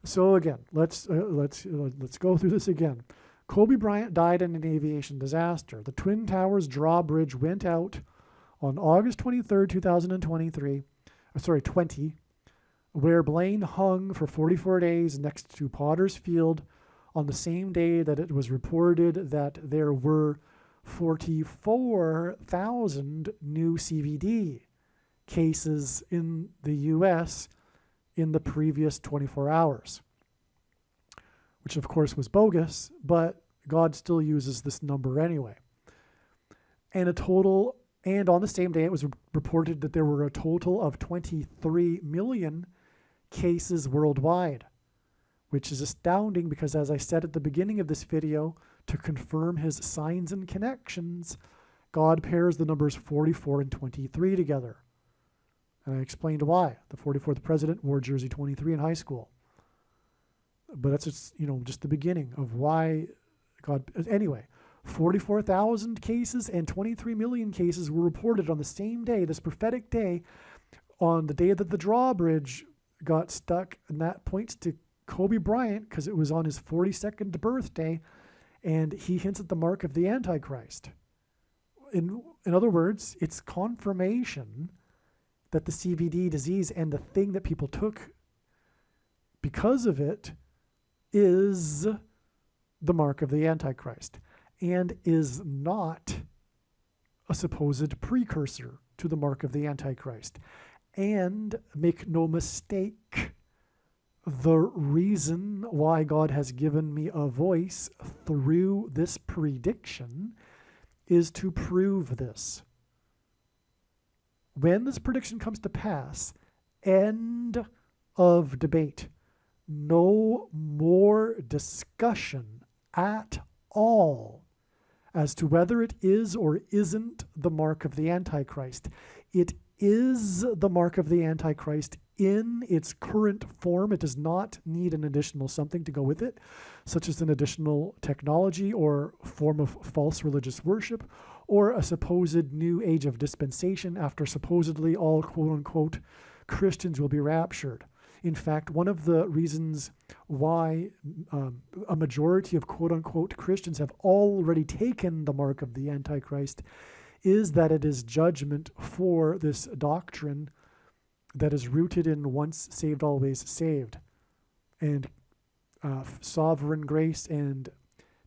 so again, let's go through this again. Kobe Bryant died in an aviation disaster. The Twin Towers drawbridge went out on August 23rd, 2020, where Blaine hung for 44 days next to Potter's Field on the same day that it was reported that there were 44,000 new CVD cases in the U.S. in the previous 24 hours, which of course was bogus, but God still uses this number anyway. And on the same day, it was reported that there were a total of 23 million cases worldwide, which is astounding because, as I said at the beginning of this video, to confirm his signs and connections, God pairs the numbers 44 and 23 together. And I explained why. The 44th president wore jersey 23 in high school. But that's just the beginning of why God... Anyway, 44,000 cases and 23 million cases were reported on the same day, this prophetic day, on the day that the drawbridge got stuck. And that points to Kobe Bryant because it was on his 42nd birthday, and he hints at the mark of the Antichrist. In other words, it's confirmation that the CVD disease and the thing that people took because of it is the mark of the Antichrist and is not a supposed precursor to the mark of the Antichrist. And make no mistake, the reason why God has given me a voice through this prediction is to prove this. When this prediction comes to pass, end of debate. No more discussion at all as to whether it is or isn't the mark of the Antichrist. It is the mark of the Antichrist in its current form. It does not need an additional something to go with it, such as an additional technology or form of false religious worship, or a supposed new age of dispensation after supposedly all quote-unquote Christians will be raptured. In fact, one of the reasons why a majority of quote-unquote Christians have already taken the mark of the Antichrist is that it is judgment for this doctrine that is rooted in once saved, always saved, and sovereign grace and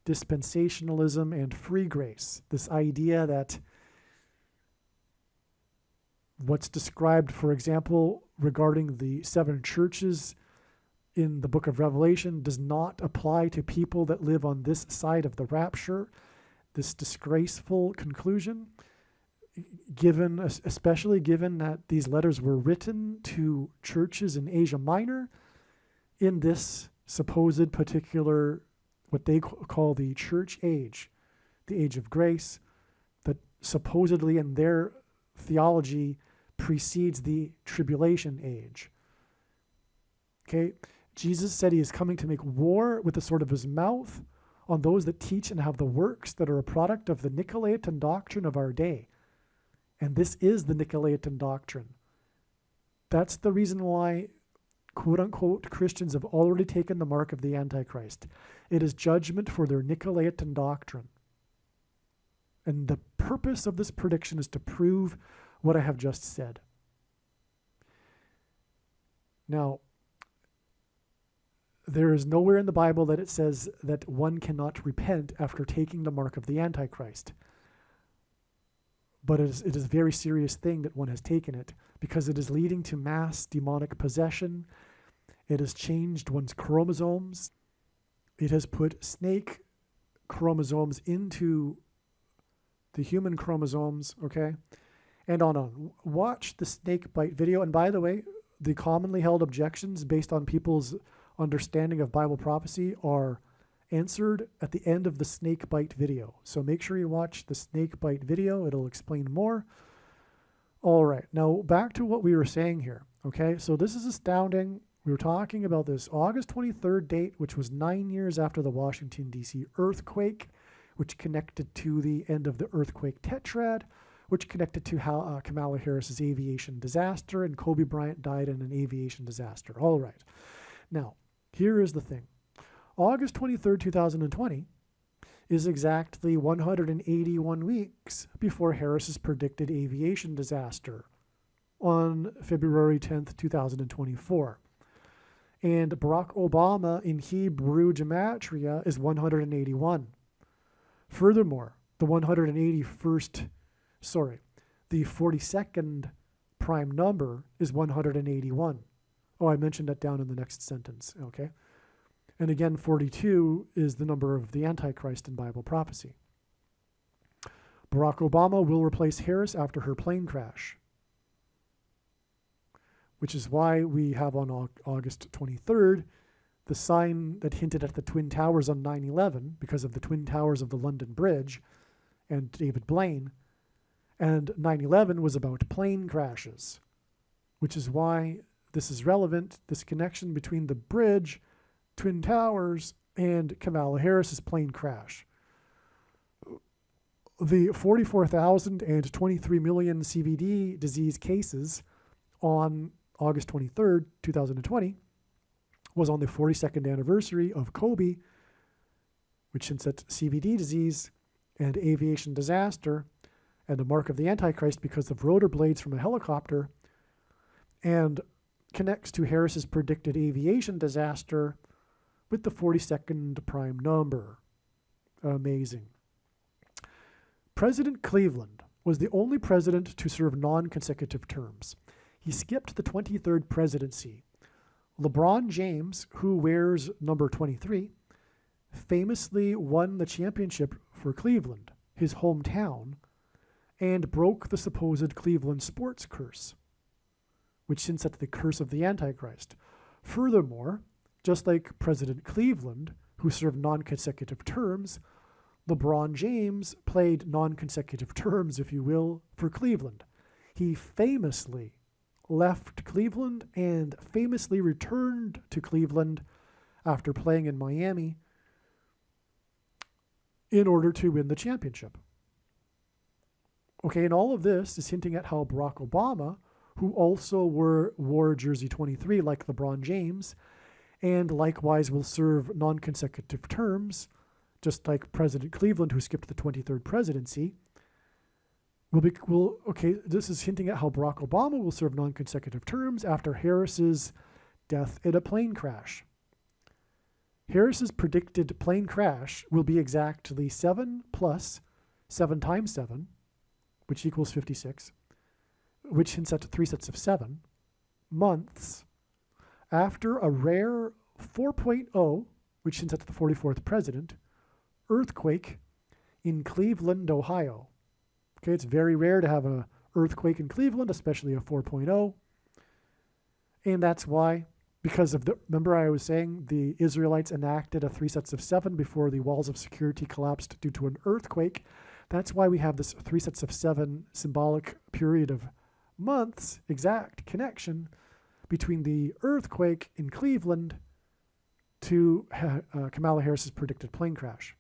dispensationalism and free grace. This idea that what's described, for example, regarding the 7 churches in the book of Revelation does not apply to people that live on this side of the rapture. This disgraceful conclusion, especially given that these letters were written to churches in Asia Minor in this supposed particular, what they call the church age, the age of grace, that supposedly in their theology precedes the tribulation age. Okay, Jesus said he is coming to make war with the sword of his mouth on those that teach and have the works that are a product of the Nicolaitan doctrine of our day. And this is the Nicolaitan doctrine. That's the reason why quote-unquote Christians have already taken the mark of the Antichrist. It is judgment for their Nicolaitan doctrine. And the purpose of this prediction is to prove what I have just said. Now, there is nowhere in the Bible that it says that one cannot repent after taking the mark of the Antichrist. But it is a very serious thing that one has taken it, because it is leading to mass demonic possession. It has changed one's chromosomes. It has put snake chromosomes into the human chromosomes, okay? And on. Watch the snake bite video. And by the way, the commonly held objections based on people's understanding of Bible prophecy are answered at the end of the snake bite video. So make sure you watch the snake bite video. It'll explain more. All right. Now back to what we were saying here. Okay. So this is astounding. We were talking about this August 23rd date, which was 9 years after the Washington, D.C. earthquake, which connected to the end of the earthquake tetrad, which connected to how Kamala Harris's aviation disaster, and Kobe Bryant died in an aviation disaster. All right. Now, here is the thing. August 23rd, 2020 is exactly 181 weeks before Harris's predicted aviation disaster on February 10th, 2024. And Barack Obama in Hebrew gematria is 181. Furthermore, the 42nd prime number is 181. Oh, I mentioned that down in the next sentence, okay? And again, 42 is the number of the Antichrist in Bible prophecy. Barack Obama will replace Harris after her plane crash, which is why we have on August 23rd the sign that hinted at the Twin Towers on 9/11 because of the Twin Towers of the London Bridge and David Blaine. And 9/11 was about plane crashes, which is why this is relevant, this connection between the bridge, Twin Towers, and Kamala Harris's plane crash. The 44,000 and 23 million CVD disease cases on August 23rd, 2020 was on the 42nd anniversary of Kobe, which hints at CVD disease and aviation disaster and the mark of the Antichrist because of rotor blades from a helicopter, and connects to Harris's predicted aviation disaster with the 42nd prime number. Amazing. President Cleveland was the only president to serve non-consecutive terms. He skipped the 23rd presidency. LeBron James, who wears number 23, famously won the championship for Cleveland, his hometown, and broke the supposed Cleveland sports curse, which hints at the curse of the Antichrist. Furthermore, just like President Cleveland, who served non-consecutive terms, LeBron James played non-consecutive terms, if you will, for Cleveland. He famously left Cleveland and famously returned to Cleveland after playing in Miami in order to win the championship. Okay, and all of this is hinting at how Barack Obama, who also wore jersey 23 like LeBron James, and likewise will serve non-consecutive terms, just like President Cleveland, who skipped the 23rd presidency, this is hinting at how Barack Obama will serve non-consecutive terms after Harris's death in a plane crash. Harris's predicted plane crash will be exactly 7 plus 7 times 7, which equals 56, which hints at 3 sets of 7 months after a rare 4.0, which hints at the 44th president, earthquake in Cleveland, Ohio. Okay, it's very rare to have an earthquake in Cleveland, especially a 4.0. And that's why, because of remember I was saying the Israelites enacted a 3 sets of 7 before the walls of security collapsed due to an earthquake. That's why we have this 3 sets of 7 symbolic period of months, exact connection between the earthquake in Cleveland to Kamala Harris's predicted plane crash.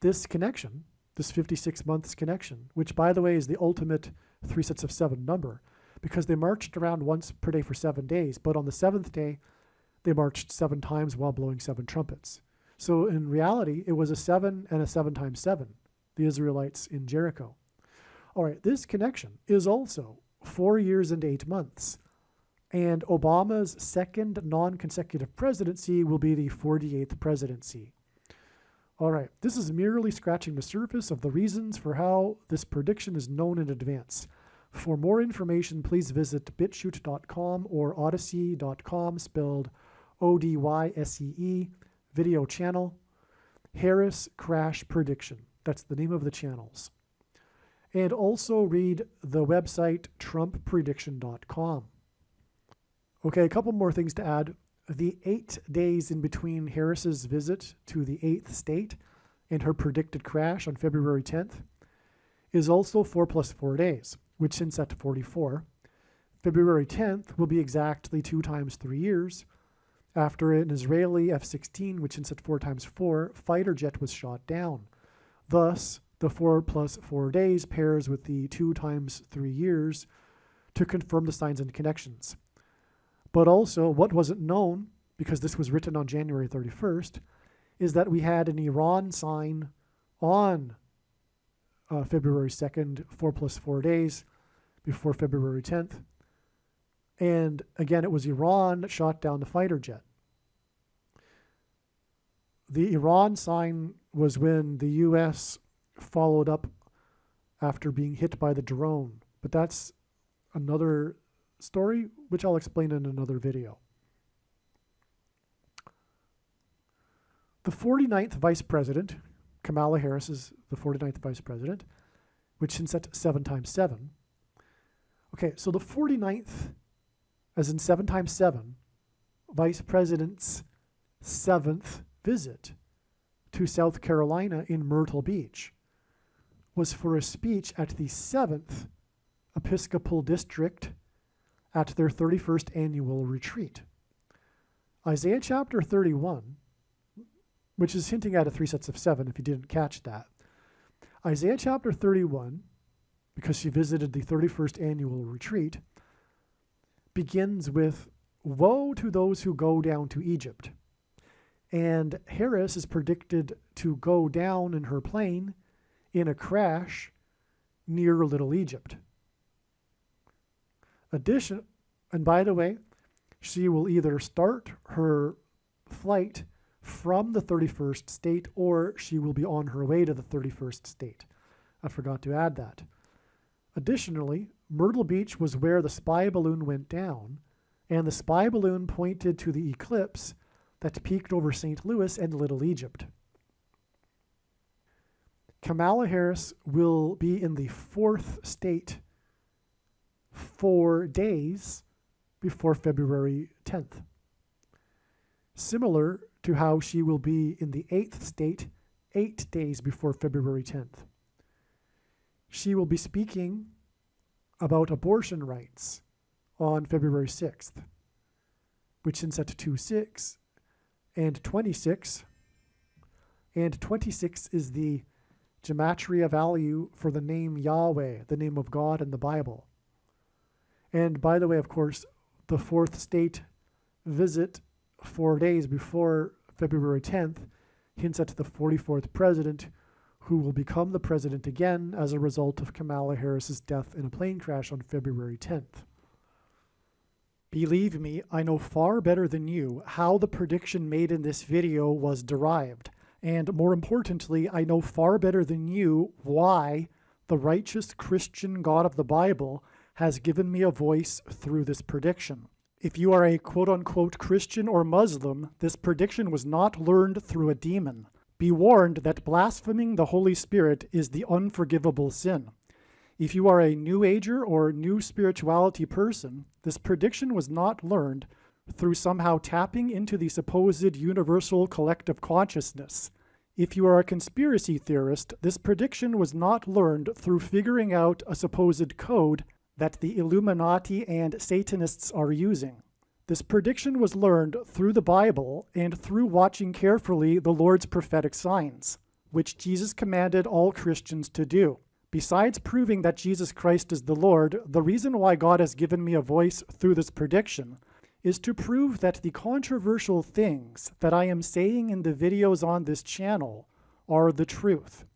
This connection, this 56 months connection, which by the way is the ultimate 3 sets of 7 number, because they marched around once per day for 7 days, but on the 7th day, they marched 7 times while blowing 7 trumpets. So in reality, it was a 7 and a 7 times 7, the Israelites in Jericho. All right, this connection is also 4 years and 8 months, and Obama's second non-consecutive presidency will be the 48th presidency. All right, this is merely scratching the surface of the reasons for how this prediction is known in advance. For more information, please visit bitshoot.com or odyssey.com, spelled O-D-Y-S-E-E, video channel, Harris Crash Prediction. That's the name of the channels. And also read the website trumpprediction.com. Okay, a couple more things to add. The 8 days in between Harris's visit to the 8th state and her predicted crash on February 10th is also 4 plus 4 days, which hints at 44. February 10th will be exactly 2 times 3 years after an Israeli F-16, which hints at 4 times 4, fighter jet was shot down. Thus, the 4 plus 4 days pairs with the 2 times 3 years to confirm the signs and connections. But also, what wasn't known, because this was written on January 31st, is that we had an Iran sign on February 2nd, 4 plus 4 days before February 10th. And again, it was Iran that shot down the fighter jet. The Iran sign was when the U.S. followed up after being hit by the drone. But that's another story, which I'll explain in another video. The 49th vice president, Kamala Harris is the 49th vice president, which hints at 7 times 7. Okay, so the 49th, as in 7 times 7, vice president's 7th visit to South Carolina in Myrtle Beach was for a speech at the 7th Episcopal District at their 31st annual retreat. Isaiah chapter 31, which is hinting at a 3 sets of 7 if you didn't catch that. Isaiah chapter 31, because she visited the 31st annual retreat, begins with, "Woe to those who go down to Egypt." And Harris is predicted to go down in her plane in a crash near Little Egypt. And by the way, she will either start her flight from the 31st state or she will be on her way to the 31st state. I forgot to add that. Additionally, Myrtle Beach was where the spy balloon went down, and the spy balloon pointed to the eclipse that peaked over St. Louis and Little Egypt. Kamala Harris will be in the 4th state 4 days before February 10th. Similar to how she will be in the 8th state 8 days before February 10th. She will be speaking about abortion rights on February 6th, which hints at 2-6 and 26. And 26 is the gematria value for the name Yahweh, the name of God in the Bible. And by the way, of course, the fourth state visit 4 days before February 10th hints at the 44th president, who will become the president again as a result of Kamala Harris's death in a plane crash on February 10th. Believe me, I know far better than you how the prediction made in this video was derived. And more importantly, I know far better than you why the righteous Christian God of the Bible has given me a voice through this prediction. If you are a quote-unquote Christian or Muslim, this prediction was not learned through a demon. Be warned that blaspheming the Holy Spirit is the unforgivable sin. If you are a New Ager or New Spirituality person, this prediction was not learned through somehow tapping into the supposed universal collective consciousness. If you are a conspiracy theorist, this prediction was not learned through figuring out a supposed code that the Illuminati and Satanists are using. This prediction was learned through the Bible and through watching carefully the Lord's prophetic signs, which Jesus commanded all Christians to do. Besides proving that Jesus Christ is the Lord, the reason why God has given me a voice through this prediction is to prove that the controversial things that I am saying in the videos on this channel are the truth.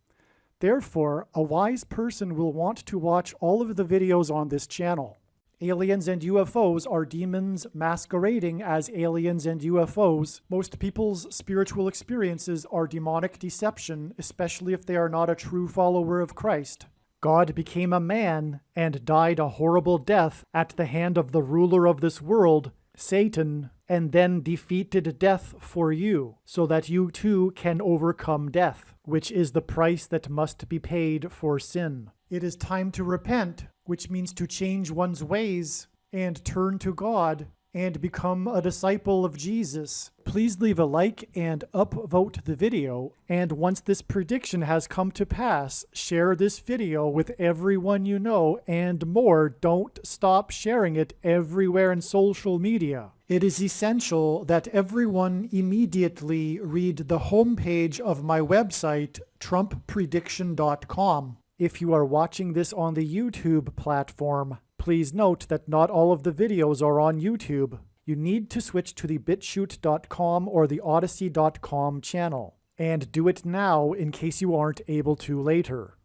Therefore, a wise person will want to watch all of the videos on this channel. Aliens and UFOs are demons masquerading as aliens and UFOs. Most people's spiritual experiences are demonic deception, especially if they are not a true follower of Christ. God became a man and died a horrible death at the hand of the ruler of this world, Satan, and then defeated death for you, so that you too can overcome death, which is the price that must be paid for sin. It is time to repent, which means to change one's ways and turn to God and become a disciple of Jesus. Please leave a like and upvote the video, and once this prediction has come to pass, share this video with everyone you know, and more, don't stop sharing it everywhere in social media. It is essential that everyone immediately read the homepage of my website, TrumpPrediction.com. If you are watching this on the YouTube platform, please note that not all of the videos are on YouTube. You need to switch to the BitChute.com or the Odyssey.com channel. And do it now in case you aren't able to later.